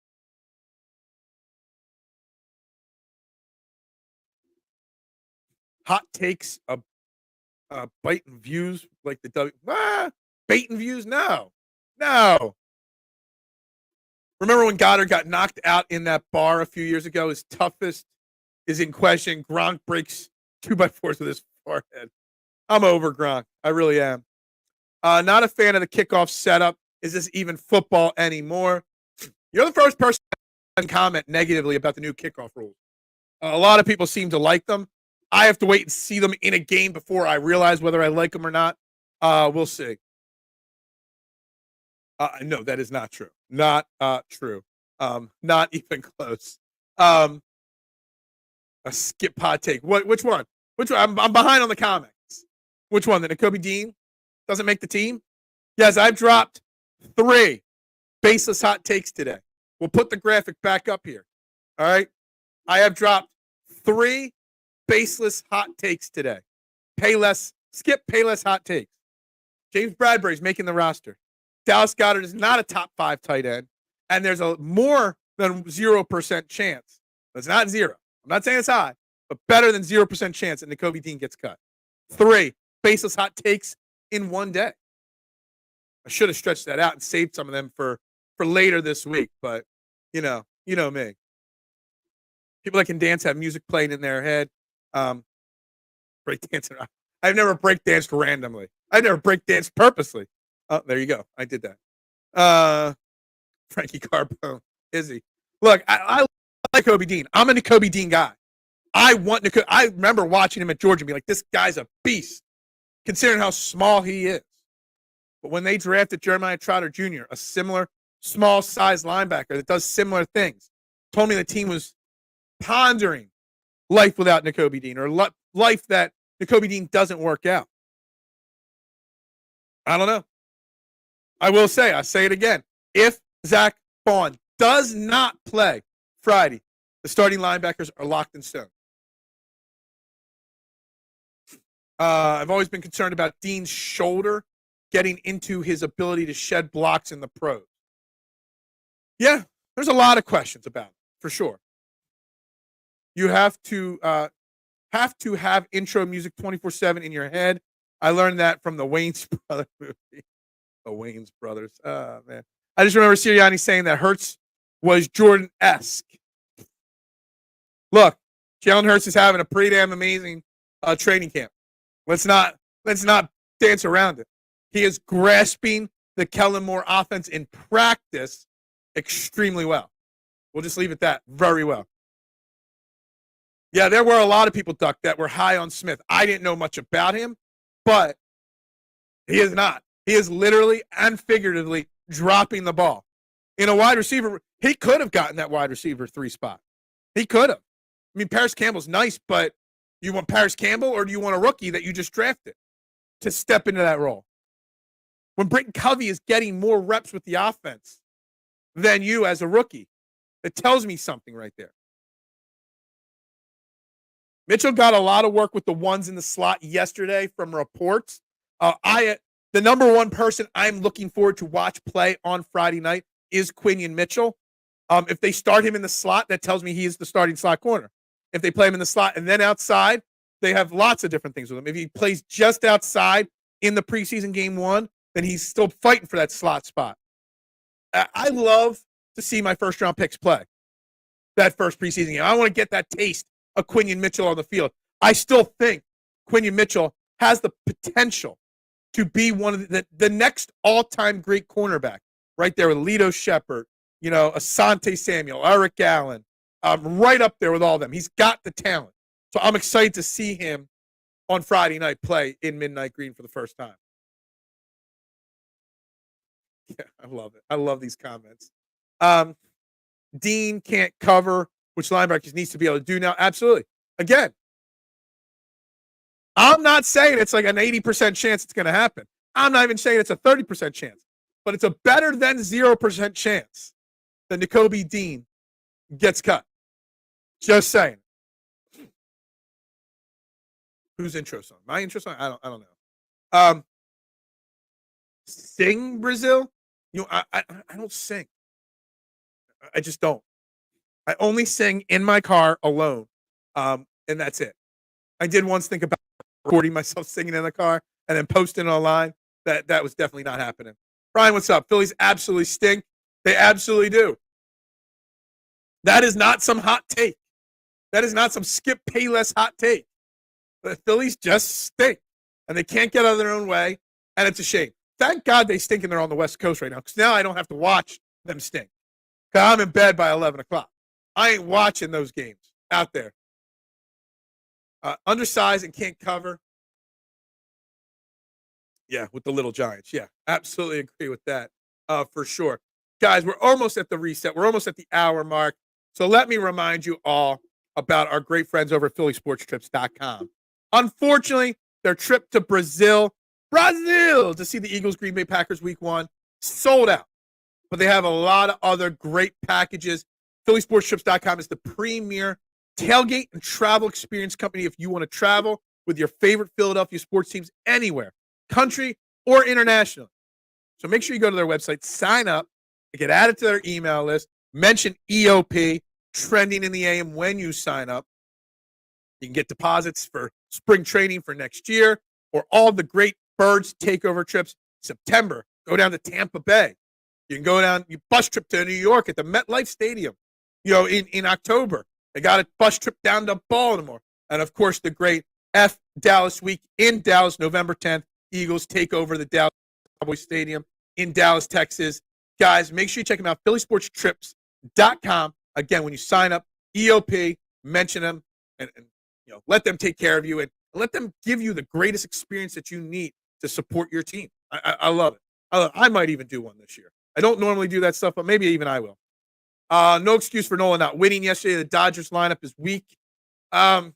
Hot takes, biting views like the baiting views? No. Remember when Goddard got knocked out in that bar a few years ago? His toughest is in question. Gronk breaks 2x4s with his forehead. I'm over Gronk. I really am. Not a fan of the kickoff setup. Is this even football anymore? You're the first person to comment negatively about the new kickoff rules. A lot of people seem to like them. I have to wait and see them in a game before I realize whether I like them or not. We'll see. No, that is not true. Not true. Not even close. A skip pod take. Which one? I'm behind on the comments. Which one? The Nakobe Dean doesn't make the team? Yes, I've dropped 3 baseless hot takes today. We'll put the graphic back up here. All right. I have dropped 3 baseless hot takes today. Skip Payless hot takes. James Bradbury's making the roster. Dallas Goedert is not a top 5 tight end, and there's a more than 0% chance. It's not 0. I'm not saying it's high, but better than 0% chance that Nakobe Dean gets cut. 3 baseless hot takes in one day. I should have stretched that out and saved some of them for later this week, but you know me. People that can dance have music playing in their head. Break dancing. I've never break danced randomly. I never break danced purposely. Oh, there you go. I did that. Frankie Carbone. Izzy. Look, I like Nakobe Dean. I'm a Nakobe Dean guy. I remember watching him at Georgia and be like, this guy's a beast, considering how small he is. But when they drafted Jeremiah Trotter Jr., a similar small size linebacker that does similar things, told me the team was pondering life without Nakobe Dean or life that Nakobe Dean doesn't work out? I don't know. I say it again. If Zach Bond does not play Friday, the starting linebackers are locked in stone. I've always been concerned about Dean's shoulder getting into his ability to shed blocks in the pros. Yeah, there's a lot of questions about it, for sure. You have to have intro music 24/7 in your head. I learned that from the Wayne's Brothers movie. The Wayne's Brothers. Oh, man. I just remember Sirianni saying that Hurts was Jordan-esque. Look, Jalen Hurts is having a pretty damn amazing training camp. Let's not dance around it. He is grasping the Kellen Moore offense in practice extremely well. We'll just leave it at that. Very well. Yeah, there were a lot of people, Duck, that were high on Smith. I didn't know much about him, but he is not. He is literally and figuratively dropping the ball. In a wide receiver, he could have gotten that wide receiver 3 spot. He could have. I mean, Paris Campbell's nice, but you want Paris Campbell or do you want a rookie that you just drafted to step into that role? When Britton Covey is getting more reps with the offense than you as a rookie, it tells me something right there. Mitchell got a lot of work with the ones in the slot yesterday from reports. The number one person I'm looking forward to watch play on Friday night is Quinion Mitchell. If they start him in the slot, that tells me he is the starting slot corner. If they play him in the slot and then outside, they have lots of different things with him. If he plays just outside in the preseason game 1, then he's still fighting for that slot spot. I love to see my first-round picks play that first preseason game. I want to get that taste of Quinion Mitchell on the field. I still think Quinion Mitchell has the potential to be one of the next all-time great cornerback right there with Lito Shepherd, Asante Samuel, Eric Allen, right up there with all of them. He's got the talent. So I'm excited to see him on Friday night play in Midnight Green for the first time. Yeah, I love it. I love these comments. Dean can't cover, which linebackers needs to be able to do now. Absolutely. Again, I'm not saying it's like an 80% chance it's going to happen. I'm not even saying it's a 30% chance, but it's a better than 0% chance that Nakobe Dean gets cut. Just saying. Whose intro song? My intro song? I don't know. Sing Brazil? I don't sing. I just don't. I only sing in my car alone, and that's it. I did once think about recording myself singing in the car and then posting it online. That was definitely not happening. Brian, what's up? Phillies absolutely stink. They absolutely do. That is not some hot take. That is not some Skip Payless hot take. The Phillies just stink, and they can't get out of their own way, and it's a shame. Thank God they stink and they're on the West Coast right now, because now I don't have to watch them stink. Because I'm in bed by 11 o'clock. I ain't watching those games out there. Undersized and can't cover. Yeah, with the little Giants. Yeah, absolutely agree with that for sure. Guys, we're almost at the reset. We're almost at the hour mark. So let me remind you all about our great friends over at PhillySportsTrips.com. Unfortunately, their trip to Brazil, to see the Eagles Green Bay Packers week 1, sold out. But they have a lot of other great packages. PhillySportsTrips.com is the premier tailgate and travel experience company if you want to travel with your favorite Philadelphia sports teams anywhere, country or international. So make sure you go to their website, sign up, and get added to their email list. Mention EOP, trending in the AM when you sign up. You can get deposits for spring training for next year or all the great Birds takeover trips. September, go down to Tampa Bay. You can go down, you bus trip to New York at the MetLife Stadium. In October, they got a bus trip down to Baltimore. And, of course, the great Dallas week in Dallas, November 10th. Eagles take over the Dallas Cowboys Stadium in Dallas, Texas. Guys, make sure you check them out, PhillySportsTrips.com. Again, when you sign up, EOP, mention them, and let them take care of you and let them give you the greatest experience that you need to support your team. I love it. I might even do one this year. I don't normally do that stuff, but maybe even I will. No excuse for Nolan not winning yesterday. The Dodgers lineup is weak. I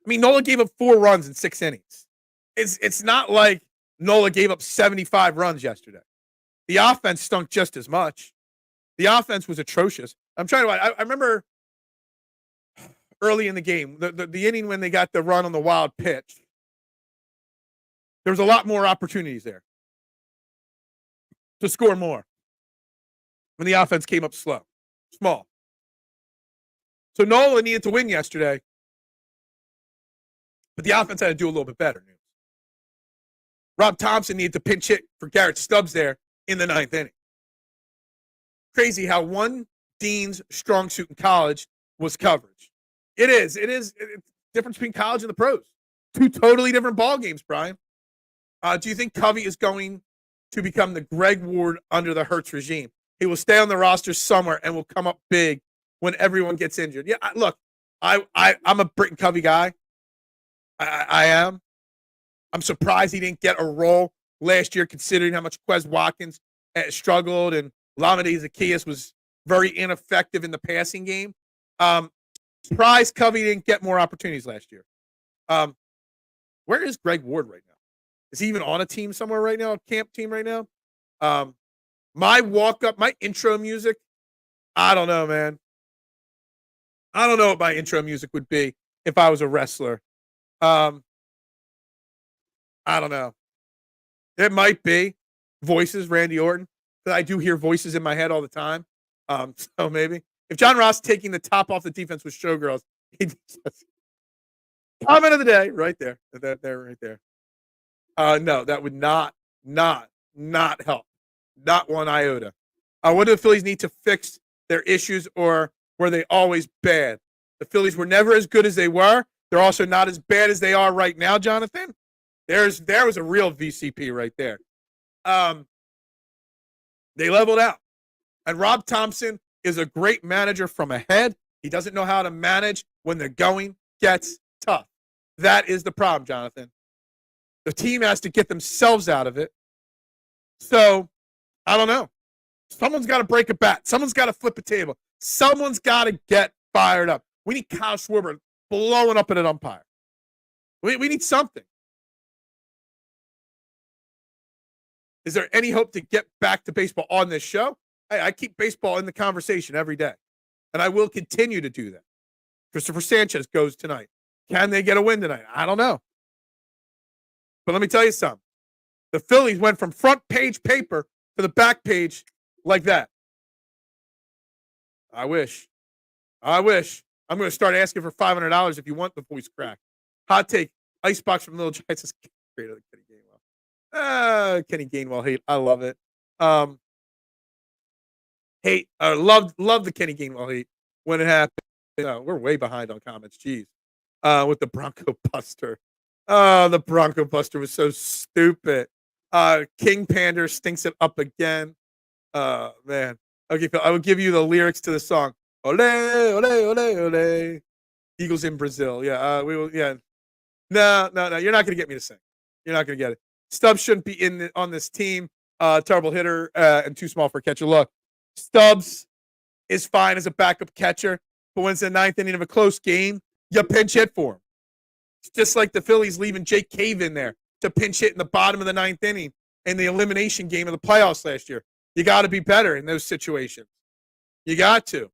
mean, Nola gave up 4 runs in 6 innings. It's not like Nola gave up 75 runs yesterday. The offense stunk just as much. The offense was atrocious. I'm trying to. I remember early in the game, the inning when they got the run on the wild pitch. There was a lot more opportunities there to score more when the offense came up small. So Nola needed to win yesterday, but the offense had to do a little bit better. Rob Thompson needed to pinch hit for Garrett Stubbs there in the 9th inning. Crazy how one Dean's strong suit in college was coverage. It is. It's the difference between college and the pros. 2 totally different ball games, Brian. Do you think Covey is going to become the Greg Ward under the Hurts regime? He will stay on the roster somewhere and will come up big when everyone gets injured. Yeah, look, I'm a Britton Covey guy. I am. I'm surprised he didn't get a role last year, considering how much Quez Watkins struggled and Lamade Zacchaeus was very ineffective in the passing game. Surprised Covey didn't get more opportunities last year. Where is Greg Ward right now? Is he even on a team somewhere right now, a camp team right now? My walk-up, my intro music, I don't know, man. I don't know what my intro music would be if I was a wrestler. I don't know. It might be voices, Randy Orton. I do hear voices in my head all the time. So maybe. If John Ross taking the top off the defense with Showgirls, he just, comment of the day right there. Right there. No, that would not help. Not one iota. What do the Phillies need to fix their issues, or were they always bad? The Phillies were never as good as they were. They're also not as bad as they are right now, Jonathan. There was a real VCP right there. They leveled out. And Rob Thompson is a great manager from ahead. He doesn't know how to manage when the going gets tough. That is the problem, Jonathan. The team has to get themselves out of it. So, I don't know. Someone's got to break a bat. Someone's got to flip a table. Someone's got to get fired up. We need Kyle Schwarber blowing up at an umpire. We need something. Is there any hope to get back to baseball on this show? I keep baseball in the conversation every day, and I will continue to do that. Christopher Sanchez goes tonight. Can they get a win tonight? I don't know. But let me tell you something. The Phillies went from front page paper to the back page like that. I wish. I'm going to start asking for $500 if you want the voice crack. Hot take. Icebox from Little Giants is greater than Kenny Gainwell. Kenny Gainwell hate. I love it. Hate. Love the Kenny Gainwell hate when it happened. We're way behind on comments. Jeez. With the Bronco Buster. The Bronco Buster was so stupid. King Pander stinks it up again. Man. Okay, Phil, I will give you the lyrics to the song. Ole, ole, ole, ole. Eagles in Brazil. Yeah, we will. Yeah. No. You're not going to get me to sing. You're not going to get it. Stubbs shouldn't be on this team. Terrible hitter and too small for a catcher. Look, Stubbs is fine as a backup catcher, but when it's the 9th inning of a close game, you pinch hit for him. It's just like the Phillies leaving Jake Cave in there to pinch hit in the bottom of the 9th inning in the elimination game of the playoffs last year. You got to be better in those situations. You got to.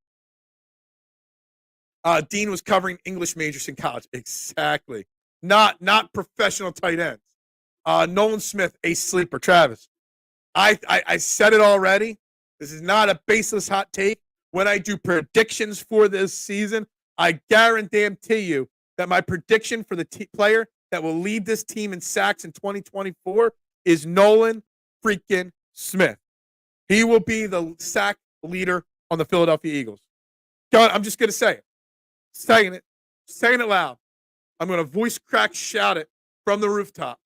Dean was covering English majors in college. Exactly. Not professional tight ends. Nolan Smith, a sleeper. Travis, I said it already. This is not a baseless hot take. When I do predictions for this season, I guarantee you that my prediction for the player that will lead this team in sacks in 2024 is Nolan freaking Smith. He will be the sack leader on the Philadelphia Eagles. God, I'm just going to say it. Saying it loud. I'm going to voice crack shout it from the rooftops.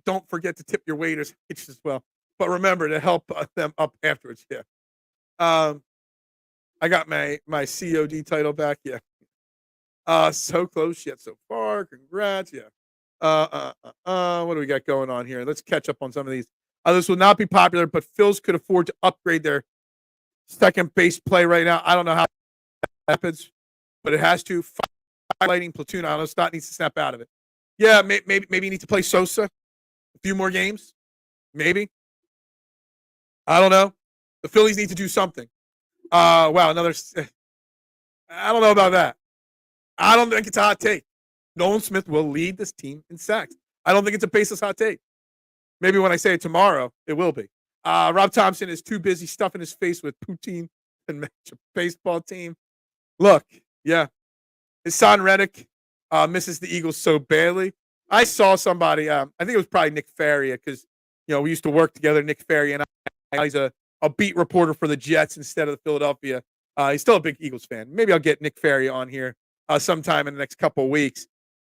Don't forget to tip your waiters as well. But remember to help them up afterwards. Yeah. I got my COD title back. Yeah. So close yet so far. Congrats. Yeah. What do we got going on here? Let's catch up on some of these. This will not be popular, but Phils could afford to upgrade their second base play right now. I don't know how it happens, but it has to. Lighting platoon. I don't know. Stott needs to snap out of it. Yeah, maybe you need to play Sosa a few more games. Maybe. I don't know. The Phillies need to do something. Wow, another. I don't know about that. I don't think it's a hot take. Nolan Smith will lead this team in sacks. I don't think it's a baseless hot take. Maybe when I say it tomorrow, it will be. Rob Thompson is too busy stuffing his face with poutine and match a baseball team. Look, yeah. Hassan Reddick misses the Eagles so badly. I saw somebody, I think it was probably Nick Faria, because we used to work together, Nick Faria, and he's a beat reporter for the Jets instead of the Philadelphia. He's still a big Eagles fan. Maybe I'll get Nick Faria on here sometime in the next couple of weeks.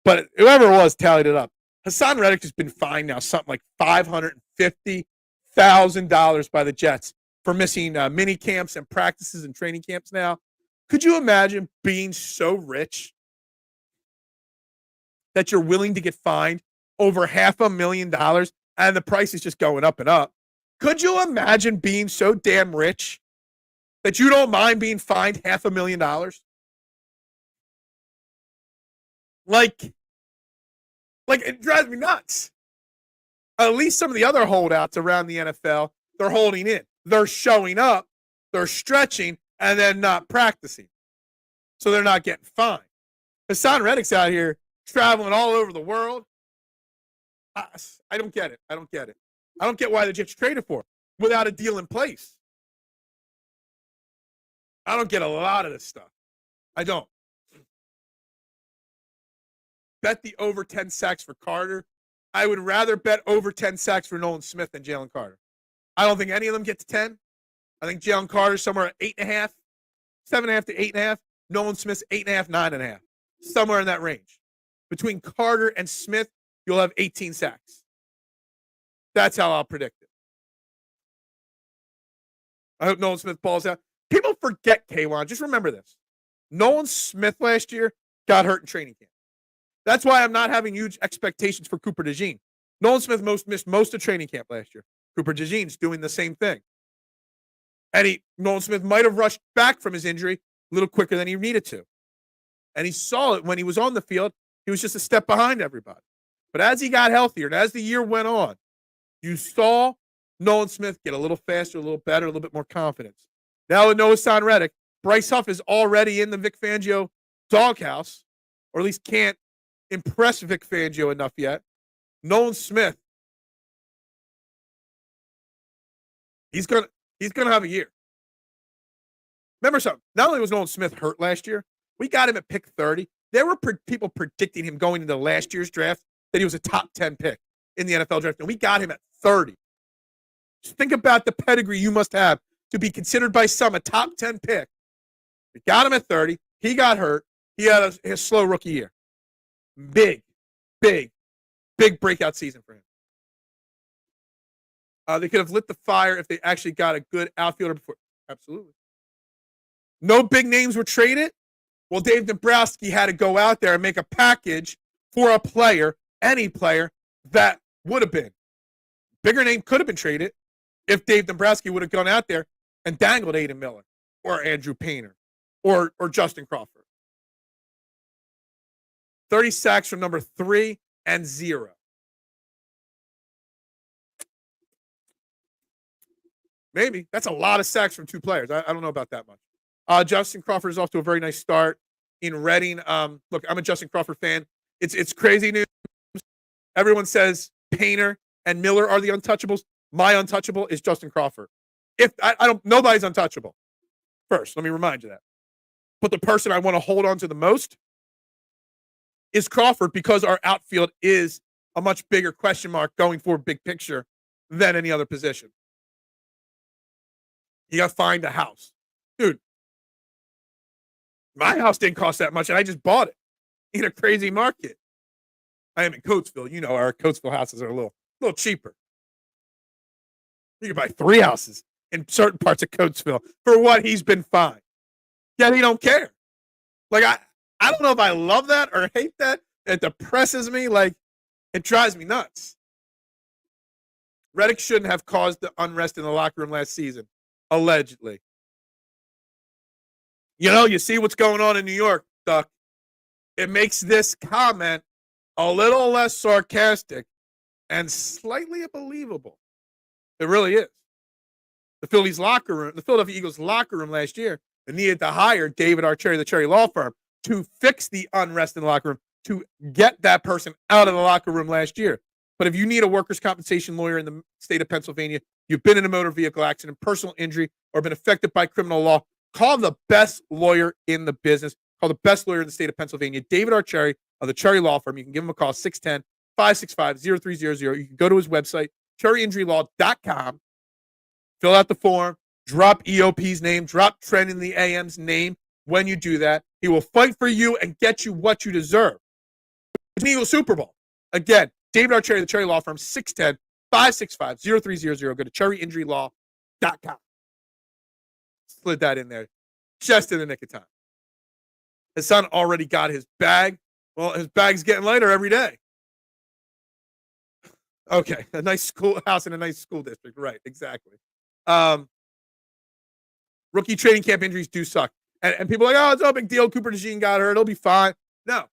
But whoever it was tallied it up. Hassan Reddick has been fined now something like $550,000 by the Jets for missing mini camps and practices and training camps now. Could you imagine being so rich that you're willing to get fined over $500,000 and the price is just going up and up? Could you imagine being so damn rich that you don't mind being fined $500,000? Like it drives me nuts. At least some of the other holdouts around the NFL, they're holding in. They're showing up, they're stretching, and then not practicing. So they're not getting fined. Hassan Reddick's out here traveling all over the world. I don't get it. I don't get why the Jets traded for him without a deal in place. I don't get a lot of this stuff. I don't. Bet the over 10 sacks for Carter. I would rather bet over 10 sacks for Nolan Smith than Jalen Carter. I don't think any of them get to 10. I think Jalen Carter's somewhere at 8.5, 7.5 to 8.5. Nolan Smith's 8.5, 9.5. Somewhere in that range. Between Carter and Smith, you'll have 18 sacks. That's how I'll predict it. I hope Nolan Smith balls out. People forget, K1. Just remember this. Nolan Smith last year got hurt in training camp. That's why I'm not having huge expectations for Cooper DeJean. Nolan Smith missed most of training camp last year. Cooper DeJean's doing the same thing. And Nolan Smith might have rushed back from his injury a little quicker than he needed to. And he saw it when he was on the field. He was just a step behind everybody. But as he got healthier and as the year went on, you saw Nolan Smith get a little faster, a little better, a little bit more confidence. Now with Hassan Reddick, Bryce Huff is already in the Vic Fangio doghouse, or at least can't impress Vic Fangio enough yet. Nolan Smith, he's gonna have a year. Remember something. Not only was Nolan Smith hurt last year, we got him at pick 30. There were people predicting him going into last year's draft that he was a top 10 pick in the NFL draft, and we got him at 30. Just think about the pedigree you must have to be considered by some a top 10 pick. We got him at 30. He got hurt. He had a slow rookie year. Big breakout season for him. They could have lit the fire if they actually got a good outfielder before. Absolutely. No big names were traded. Well, Dave Dombrowski had to go out there and make a package for a player, any player, that would have been. Bigger name could have been traded if Dave Dombrowski would have gone out there and dangled Aiden Miller or Andrew Painter or Justin Crawford. 30 sacks from number 3 and 0. Maybe. That's a lot of sacks from 2 players. I don't know about that much. Justin Crawford is off to a very nice start in Reading. Look, I'm a Justin Crawford fan. It's crazy news. Everyone says Painter and Miller are the untouchables. My untouchable is Justin Crawford. Nobody's untouchable. First, let me remind you that. But the person I want to hold on to the most is Crawford, because our outfield is a much bigger question mark going forward, big picture, than any other position. You got to find a house. Dude, my house didn't cost that much, and I just bought it in a crazy market. I am in Coatesville. You know, our Coatesville houses are a little cheaper. You can buy 3 houses in certain parts of Coatesville for what he's been fined. Yet he don't care. Like, I don't know if I love that or hate that. It depresses me. Like, it drives me nuts. Reddick shouldn't have caused the unrest in the locker room last season, allegedly. You see what's going on in New York, Duck. It makes this comment a little less sarcastic and slightly believable. It really is. The Philadelphia Eagles locker room last year, they needed to hire David Archeri, the Cherry Law Firm, to fix the unrest in the locker room, to get that person out of the locker room last year. But if you need a workers' compensation lawyer in the state of Pennsylvania, you've been in a motor vehicle accident, personal injury, or been affected by criminal law, call the best lawyer in the business. Call the best lawyer in the state of Pennsylvania, David Archeri of the Cherry Law Firm. You can give him a call, 610-565-0300. You can go to his website, cherryinjurylaw.com, fill out the form, drop EOP's name, drop Trent in the AM's name. When you do that, he will fight for you and get you what you deserve. It's an Eagles Super Bowl. Again, David Archeri, the Cherry Law Firm, 610-565-0300. Go to cherryinjurylaw.com. Slid that in there just in the nick of time. His son already got his bag. Well, his bag's getting lighter every day. Okay, a nice schoolhouse in a nice school district. Right, exactly. Rookie training camp injuries do suck. And people are like, oh, it's no big deal. Cooper DeJean got hurt. It'll be fine. No.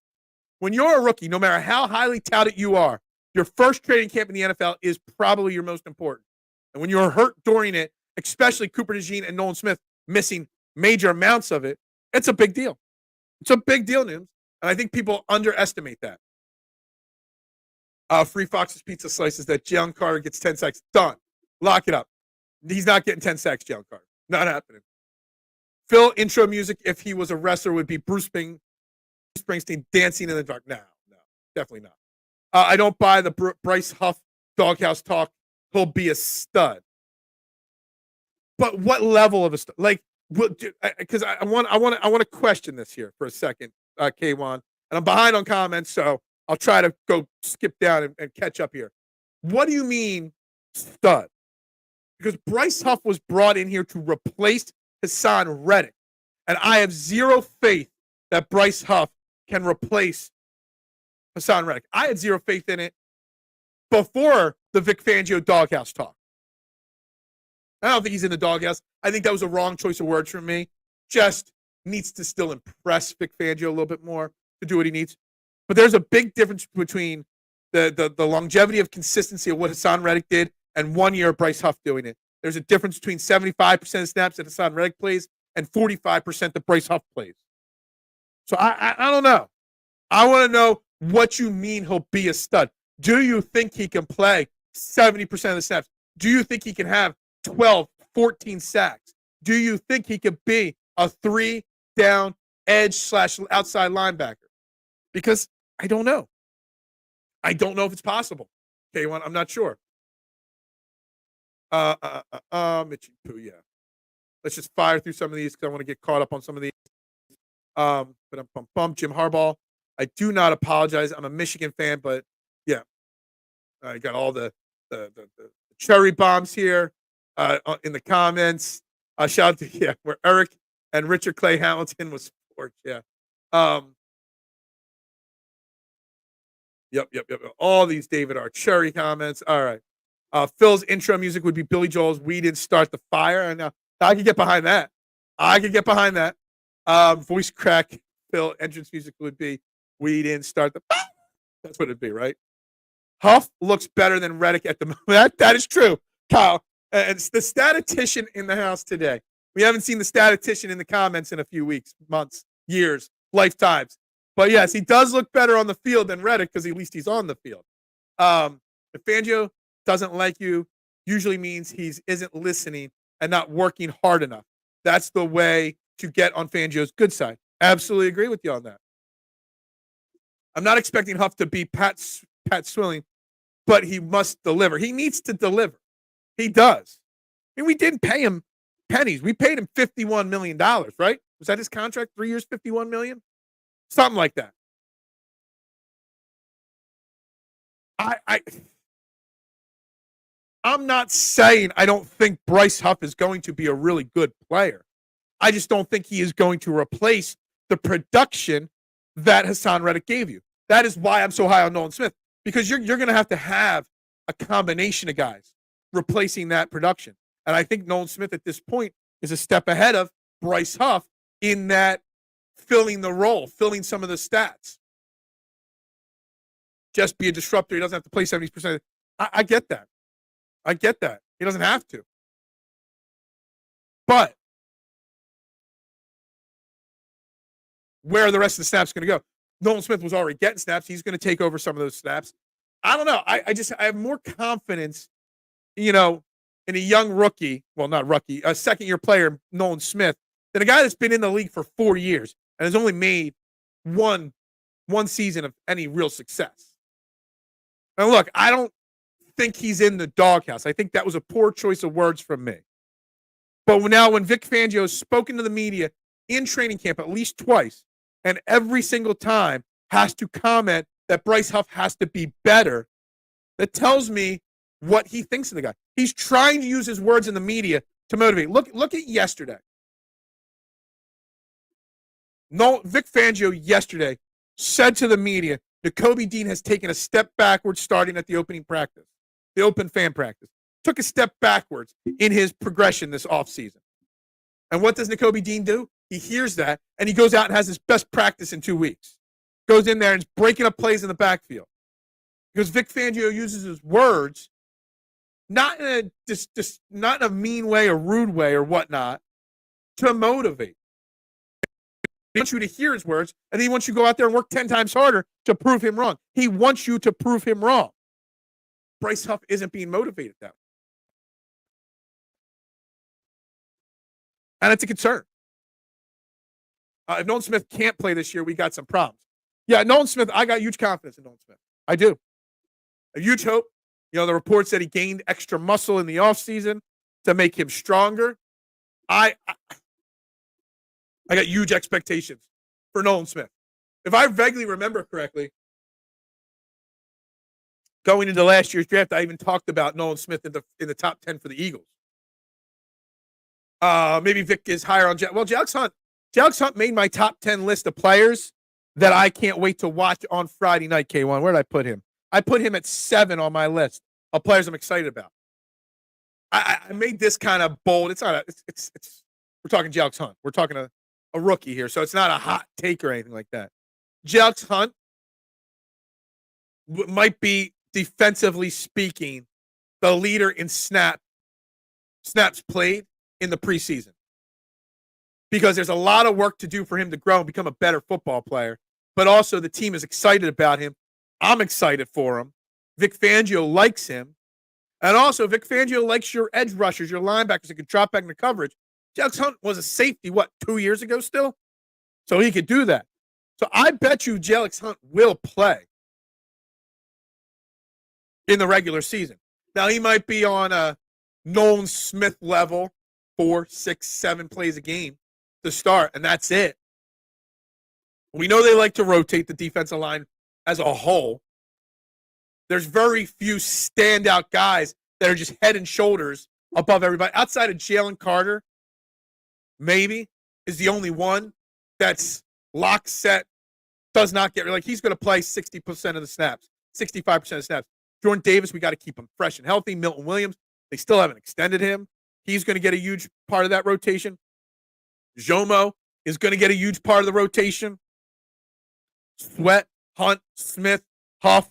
When you're a rookie, no matter how highly touted you are, your first training camp in the NFL is probably your most important. And when you're hurt during it, especially Cooper DeJean and Nolan Smith missing major amounts of it, it's a big deal. It's a big deal, Nooms. And I think people underestimate that. Free Fox's Pizza Slices that Jalen Carter gets 10 sacks. Done. Lock it up. He's not getting 10 sacks, Jalen Carter. Not happening. Phil intro music, if he was a wrestler, would be Bruce Springsteen dancing in the dark. No, definitely not. I don't buy the Bryce Huff doghouse talk. He'll be a stud. But what level of a stud? Like, because I want to question this here for a second, K1, and I'm behind on comments, so I'll try to go skip down and catch up here. What do you mean stud? Because Bryce Huff was brought in here to replace Hassan Reddick, and I have zero faith that Bryce Huff can replace Hassan Reddick. I had zero faith in it before the Vic Fangio doghouse talk. I don't think he's in the doghouse. I think that was a wrong choice of words from me. Just needs to still impress Vic Fangio a little bit more to do what he needs. But there's a big difference between the longevity of consistency of what Hassan Reddick did and 1 year of Bryce Huff doing it. There's a difference between 75% of snaps that Hassan Reddick plays and 45% that Bryce Huff plays. So I don't know. I want to know what you mean he'll be a stud. Do you think he can play 70% of the snaps? Do you think he can have 12, 14 sacks? Do you think he could be a 3-down edge/outside linebacker? Because I don't know. I don't know if it's possible. Okay, I'm not sure. Mitchie Poo, yeah. Let's just fire through some of these because I want to get caught up on some of these. Jim Harbaugh. I do not apologize. I'm a Michigan fan, but yeah. I got all the cherry bombs here in the comments. Shout out to, where Eric and Richard Clay Hamilton was sports. Yeah. Yep. All these David Archeri comments. All right. Phil's intro music would be Billy Joel's "We Didn't Start the Fire," and I could get behind that. Voice crack Phil entrance music would be "We Didn't Start the Fire." That's what it'd be, right? Huff looks better than Reddick at the moment. That is true, Kyle. And it's the statistician in the house today. We haven't seen the statistician in the comments in a few weeks, months, years, lifetimes. But yes, he does look better on the field than Reddick because at least he's on the field. If Fangio doesn't like you, usually means he isn't listening and not working hard enough. That's the way to get on Fangio's good side. Absolutely agree with you on that. I'm not expecting Huff to be Pat Swilling, but he must deliver. He needs to deliver. He does. I mean, we didn't pay him pennies. We paid him $51 million, right? Was that his contract? 3 years, $51 million? Something like that. I'm not saying I don't think Bryce Huff is going to be a really good player. I just don't think he is going to replace the production that Hassan Reddick gave you. That is why I'm so high on Nolan Smith, because you're going to have a combination of guys replacing that production. And I think Nolan Smith at this point is a step ahead of Bryce Huff in that filling the role, filling some of the stats. Just be a disruptor. He doesn't have to play 70%. I get that. I get that. He doesn't have to. But where are the rest of the snaps going to go? Nolan Smith was already getting snaps. He's going to take over some of those snaps. I don't know. I have more confidence, in a young rookie, well, not rookie, a second-year player, Nolan Smith, than a guy that's been in the league for 4 years and has only made one season of any real success. And look, I don't think he's in the doghouse. I think that was a poor choice of words from me. But now when Vic Fangio has spoken to the media in training camp at least twice, and every single time has to comment that Bryce Huff has to be better, that tells me what he thinks of the guy. He's trying to use his words in the media to motivate. Look at yesterday. No, Vic Fangio yesterday said to the media, Nakobe Dean has taken a step backwards starting at the opening practice, the open fan practice. Took a step backwards in his progression this offseason. And what does Nakobe Dean do? He hears that, and he goes out and has his best practice in 2 weeks. Goes in there and is breaking up plays in the backfield. Because Vic Fangio uses his words, not in a mean way or rude way or whatnot, to motivate. He wants you to hear his words, and then he wants you to go out there and work 10 times harder to prove him wrong. He wants you to prove him wrong. Bryce Huff isn't being motivated that way. And it's a concern. If Nolan Smith can't play this year, we got some problems. Yeah, Nolan Smith, I got huge confidence in Nolan Smith. I do. A huge hope. The report said he gained extra muscle in the offseason to make him stronger. I got huge expectations for Nolan Smith. If I vaguely remember correctly, going into last year's draft, I even talked about Nolan Smith in the top 10 for the Eagles. Maybe Vic is higher on Alex Hunt. Alex Hunt made my top 10 list of players that I can't wait to watch on Friday night, K1. Where did I put him? I put him at 7 on my list of players I'm excited about. I made this kind of bold. It's not we're talking Alex Hunt. We're talking a rookie here, so it's not a hot take or anything like that. Alex Hunt might be, defensively speaking, the leader in snaps played in the preseason. Because there's a lot of work to do for him to grow and become a better football player. But also the team is excited about him. I'm excited for him. Vic Fangio likes him. And also Vic Fangio likes your edge rushers, your linebackers that can drop back into coverage. Alex Hunt was a safety, 2 years ago still? So he could do that. So I bet you Alex Hunt will play in the regular season. Now he might be on a Nolan Smith level, 4, 6, 7 plays a game to start, and that's it. We know they like to rotate the defensive line as a whole. There's very few standout guys that are just head and shoulders above everybody. Outside of Jalen Carter, maybe, is the only one that's lock set, does not get, he's going to play 60% of the snaps, 65% of the snaps. Jordan Davis, we got to keep him fresh and healthy. Milton Williams, they still haven't extended him. He's going to get a huge part of that rotation. Jomo is going to get a huge part of the rotation. Sweat, Hunt, Smith, Huff,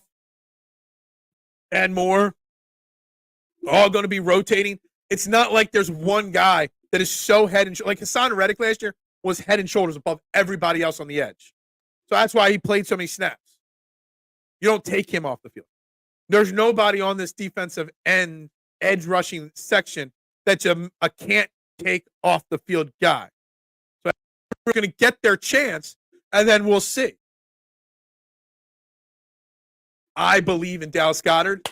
and more, all going to be rotating. It's not like there's one guy that is so head and shoulders. Like Hassan Reddick last year was head and shoulders above everybody else on the edge. So that's why he played so many snaps. You don't take him off the field. There's nobody on this defensive end, edge rushing section that's a can't take off the field guy. So we're going to get their chance, and then we'll see. I believe in Dallas Goedert.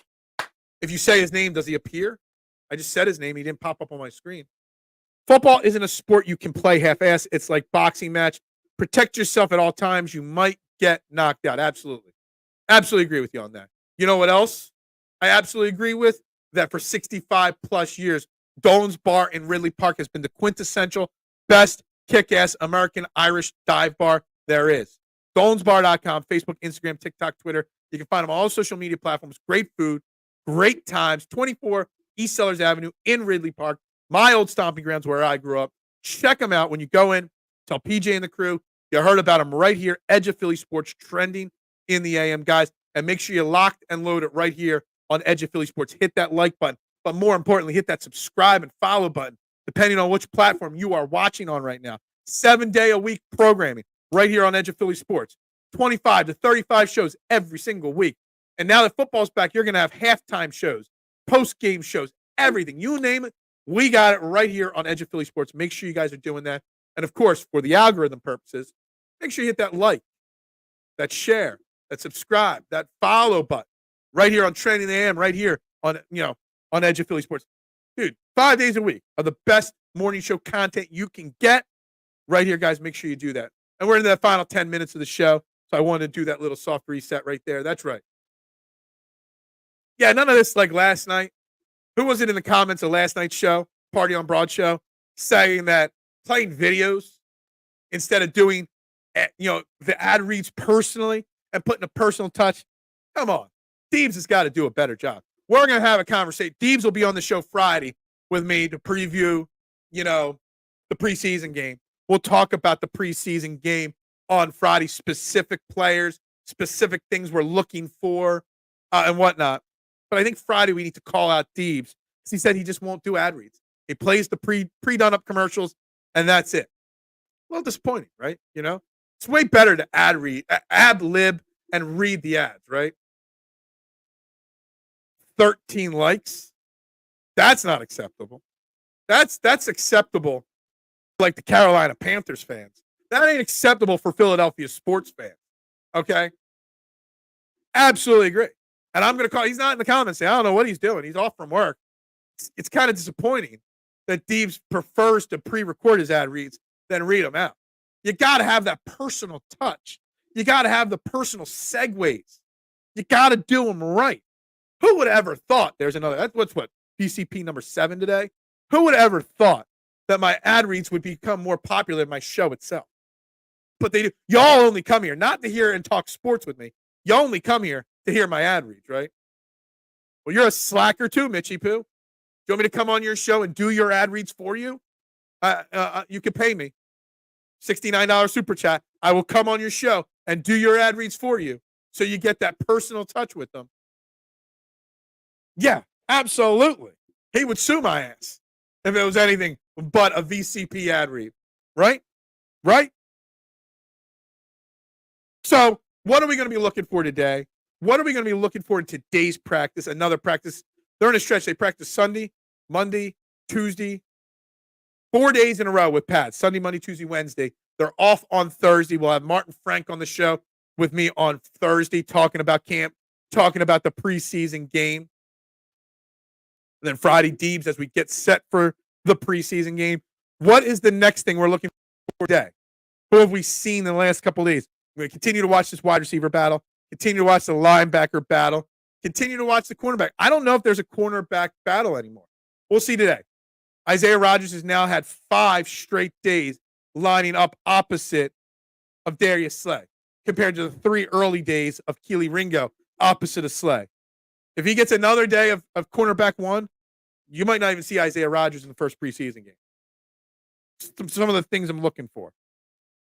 If you say his name, does he appear? I just said his name. He didn't pop up on my screen. Football isn't a sport you can play half-ass. It's like boxing match. Protect yourself at all times. You might get knocked out. Absolutely. Absolutely agree with you on that. You know what else I absolutely agree with? That for 65-plus years, Dolan's Bar in Ridley Park has been the quintessential best kick-ass American Irish dive bar there is. DolansBar.com, Facebook, Instagram, TikTok, Twitter. You can find them on all social media platforms. Great food, great times. 24 East Sellers Avenue in Ridley Park, my old stomping grounds where I grew up. Check them out when you go in. Tell PJ and the crew you heard about them right here. Edge of Philly Sports trending in the AM, guys. And make sure you locked and load it right here on Edge of Philly Sports. Hit that like button, but more importantly, hit that subscribe and follow button, depending on which platform you are watching on right now. 7-day-a-week programming right here on Edge of Philly Sports. 25 to 35 shows every single week. And now that football's back, you're going to have halftime shows, post-game shows, everything. You name it, we got it right here on Edge of Philly Sports. Make sure you guys are doing that. And, of course, for the algorithm purposes, make sure you hit that like, that share, that subscribe, that follow button right here on Trending the AM, right here on, on Edge of Philly Sports. Dude, 5 days a week of the best morning show content you can get right here, guys. Make sure you do that. And we're in the final 10 minutes of the show, so I wanted to do that little soft reset right there. That's right. Yeah, none of this like last night. Who was it in the comments of last night's show, Party on Broad show, saying that playing videos instead of doing, the ad reads personally and putting a personal touch? Come on. Deebs has got to do a better job. We're going to have a conversation. Deebs will be on the show Friday with me to preview, the preseason game. We'll talk about the preseason game on Friday, specific players, specific things we're looking for, and whatnot. But I think Friday we need to call out Deebs because he said he just won't do ad reads. He plays the pre-done up commercials, and that's it. A little disappointing, right? It's way better to ad lib and read the ads, right? 13 likes. That's not acceptable. That's acceptable like the Carolina Panthers fans. That ain't acceptable for Philadelphia sports fans. Okay? Absolutely agree. And I'm going to call, he's not in the comments saying, I don't know what he's doing. He's off from work. It's kind of disappointing that Deebs prefers to pre-record his ad reads than read them out. You got to have that personal touch. You got to have the personal segues. You got to do them right. Who would have ever thought there's another, that's what, BCP number 7 today? Who would have ever thought that my ad reads would become more popular than my show itself? But they do. Y'all only come here not to hear and talk sports with me. You only come here to hear my ad reads, right? Well, you're a slacker too, Mitchie Poo. Do you want me to come on your show and do your ad reads for you? You can pay me. $69 super chat. I will come on your show and do your ad reads for you so you get that personal touch with them. Yeah, absolutely. He would sue my ass if it was anything but a VCP ad read, right? Right? So what are we going to be looking for today? What are we going to be looking for in today's practice? Another practice. They're in a stretch. They practice Sunday, Monday, Tuesday, 4 days in a row with pads. Sunday, Monday, Tuesday, Wednesday. They're off on Thursday. We'll have Martin Frank on the show with me on Thursday talking about camp, talking about the preseason game. And then Friday, Deebs, as we get set for the preseason game. What is the next thing we're looking for today? Who have we seen in the last couple of days? We're going to continue to watch this wide receiver battle, continue to watch the linebacker battle, continue to watch the cornerback. I don't know if there's a cornerback battle anymore. We'll see today. Isaiah Rodgers has now had 5 straight days lining up opposite of Darius Slay, compared to the 3 early days of Keely Ringo opposite of Slay. If he gets another day of cornerback 1, you might not even see Isaiah Rodgers in the first preseason game. Some of the things I'm looking for.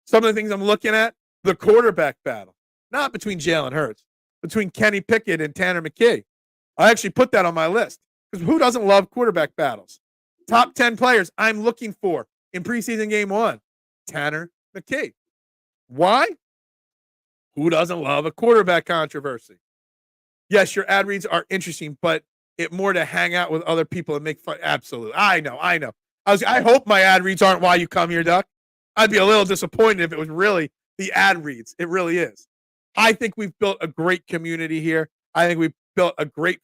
Some of the things I'm looking at, the quarterback battle. Not between Jalen Hurts, between Kenny Pickett and Tanner McKee. I actually put that on my list because who doesn't love quarterback battles? Top 10 players I'm looking for in preseason game 1, Tanner McKee. Why? Who doesn't love a quarterback controversy? Yes, your ad reads are interesting, but it more to hang out with other people and make fun. Absolutely. I know. I hope my ad reads aren't why you come here, Duck. I'd be a little disappointed if it was really the ad reads. It really is. I think we've built a great community here. I think we've built a great,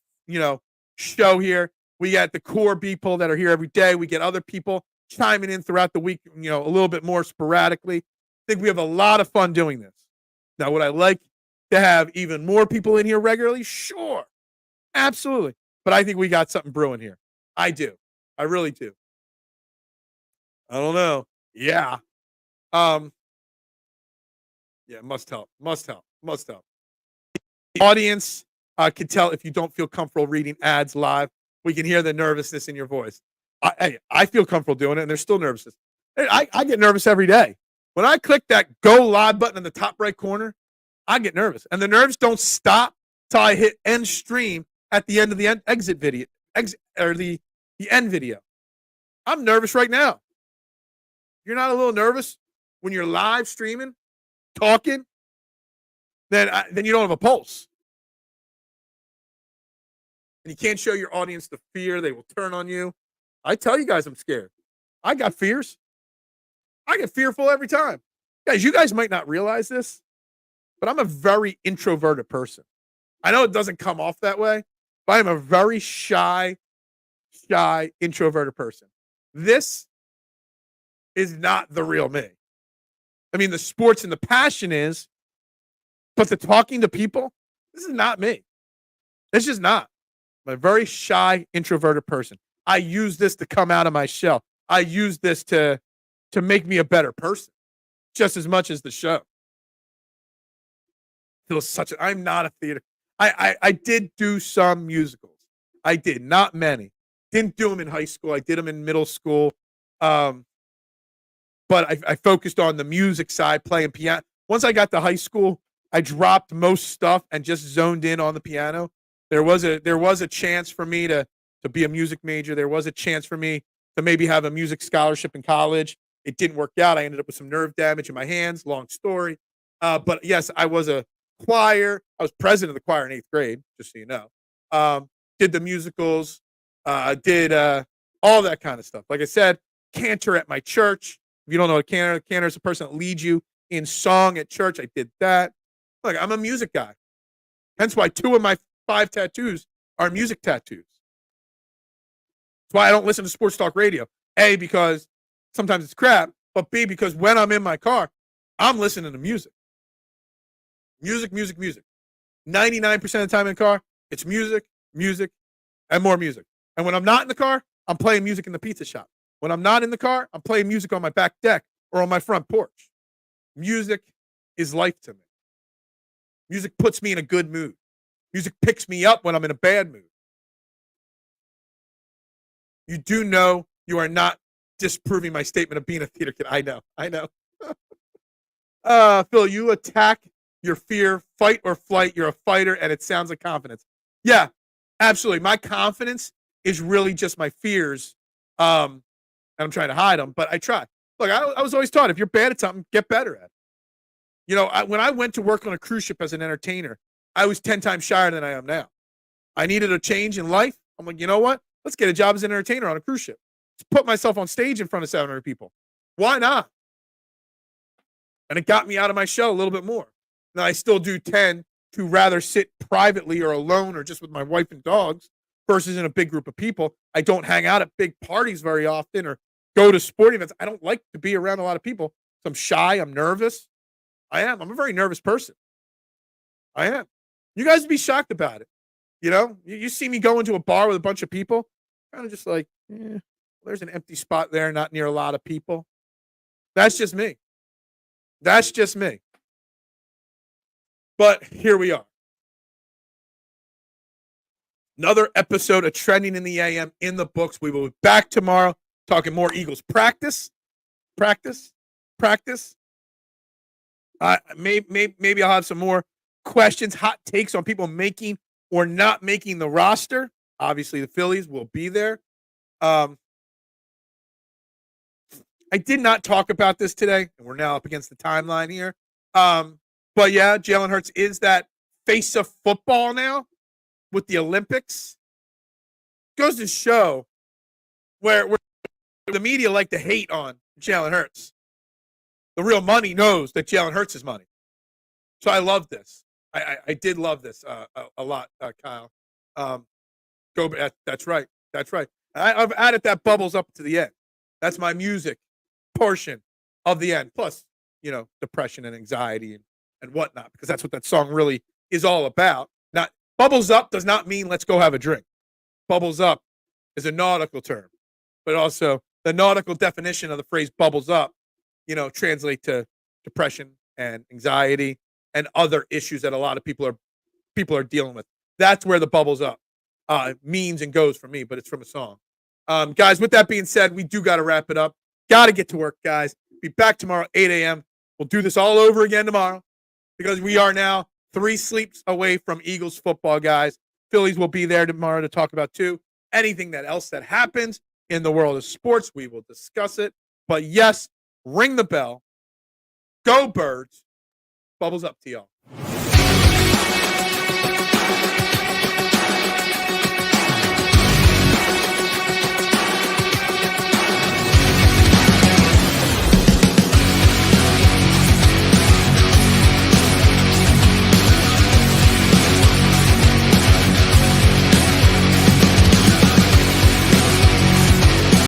show here. We got the core people that are here every day. We get other people chiming in throughout the week, a little bit more sporadically. I think we have a lot of fun doing this. Now, would I like to have even more people in here regularly? Sure. Absolutely. But I think we got something brewing here. I do. I really do. I don't know. Yeah. Yeah, must help. The audience can tell if you don't feel comfortable reading ads live. We can hear the nervousness in your voice. I feel comfortable doing it, and there's still nervousness. I get nervous every day When I click that go live button in the top right corner, I get nervous. And the nerves don't stop till I hit end stream at the end of the exit video, or the end video. I'm nervous right now. You're not a little nervous when you're live streaming, talking, then you don't have a pulse. And you can't show your audience the fear. They will turn on you. I tell you guys I'm scared. I got fears. I get fearful every time. Guys, you guys might not realize this, but I'm a very introverted person. I know it doesn't come off that way, but I'm a very shy, introverted person. This is not the real me. I mean, the sports and the passion is, but the talking to people, this is not me. It's just not. I'm a very shy, introverted person. I use this to come out of my shell. I use this to make me a better person, just as much as the show. I'm not a theater. I did do some musicals. I did, not many. Didn't do them in high school. I did them in middle school. But I focused on the music side, playing piano. Once I got to high school, I dropped most stuff and just zoned in on the piano. There was a chance for me to be a music major. There was a chance for me to maybe have a music scholarship in college. It didn't work out. I ended up with some nerve damage in my hands. Long story. But yes, I was a choir. I was president of the choir in 8th grade, just so you know. Did the musicals. Did all that kind of stuff. Like I said, cantor at my church. If you don't know what cantor is the person that leads you in song at church. I did that. Look, I'm a music guy. Hence why 2 of my 5 tattoos are music tattoos. That's why I don't listen to sports talk radio. A, because sometimes it's crap, but B, because when I'm in my car, I'm listening to music. Music. 99% of the time in the car, it's music, and more music. And when I'm not in the car, I'm playing music in the pizza shop. When I'm not in the car, I'm playing music on my back deck or on my front porch. Music is life to me. Music puts me in a good mood. Music picks me up when I'm in a bad mood. You do know you are not disproving my statement of being a theater kid. I know. Phil, you attack your fear, fight or flight. You're a fighter, and it sounds like confidence. Yeah, absolutely. My confidence is really just my fears, and I'm trying to hide them, but I try. Look, I was always taught, if you're bad at something, get better at it. You know, when I went to work on a cruise ship as an entertainer, I was 10 times shyer than I am now. I needed a change in life. I'm like, you know what? Let's get a job as an entertainer on a cruise ship. Let's put myself on stage in front of 700 people. Why not? And it got me out of my shell a little bit more. Now, I still do tend to rather sit privately or alone or just with my wife and dogs versus in a big group of people. I don't hang out at big parties very often or go to sporting events. I don't like to be around a lot of people. So I'm shy. I'm nervous. I am. I'm a very nervous person. I am. You guys would be shocked about it. You know, you see me go into a bar with a bunch of people, kind of just like, there's an empty spot there, not near a lot of people. That's just me. But here we are. Another episode of Trending in the AM in the books. We will be back tomorrow talking more Eagles practice. Maybe I'll have some more questions, hot takes on people making or not making the roster. Obviously, the Phillies will be there. I did not talk about this today, and we're now up against the timeline here. But yeah, Jalen Hurts is that face of football now with the Olympics. Goes to show where the media like to hate on Jalen Hurts. The real money knows that Jalen Hurts is money. So I love this. I did love this a lot, Kyle. That's right. I've added that bubbles up to the end. That's my music portion of the end. Plus, you know, depression and anxiety and whatnot, because that's what that song really is all about. Not bubbles up does not mean let's go have a drink. Bubbles up is a nautical term, but also the nautical definition of the phrase bubbles up, you know, translate to depression and anxiety and other issues that a lot of people are dealing with. That's where the bubbles up means and goes for me, but it's from a song. Guys, with that being said, we do got to wrap it up. Got to get to work, guys. Be back tomorrow, 8 a.m. We'll do this all over again tomorrow because we are now 3 sleeps away from Eagles football, guys. Phillies will be there tomorrow to talk about too. Anything else that happens in the world of sports, we will discuss it. But yes, ring the bell. Go Birds. Bubbles up to y'all.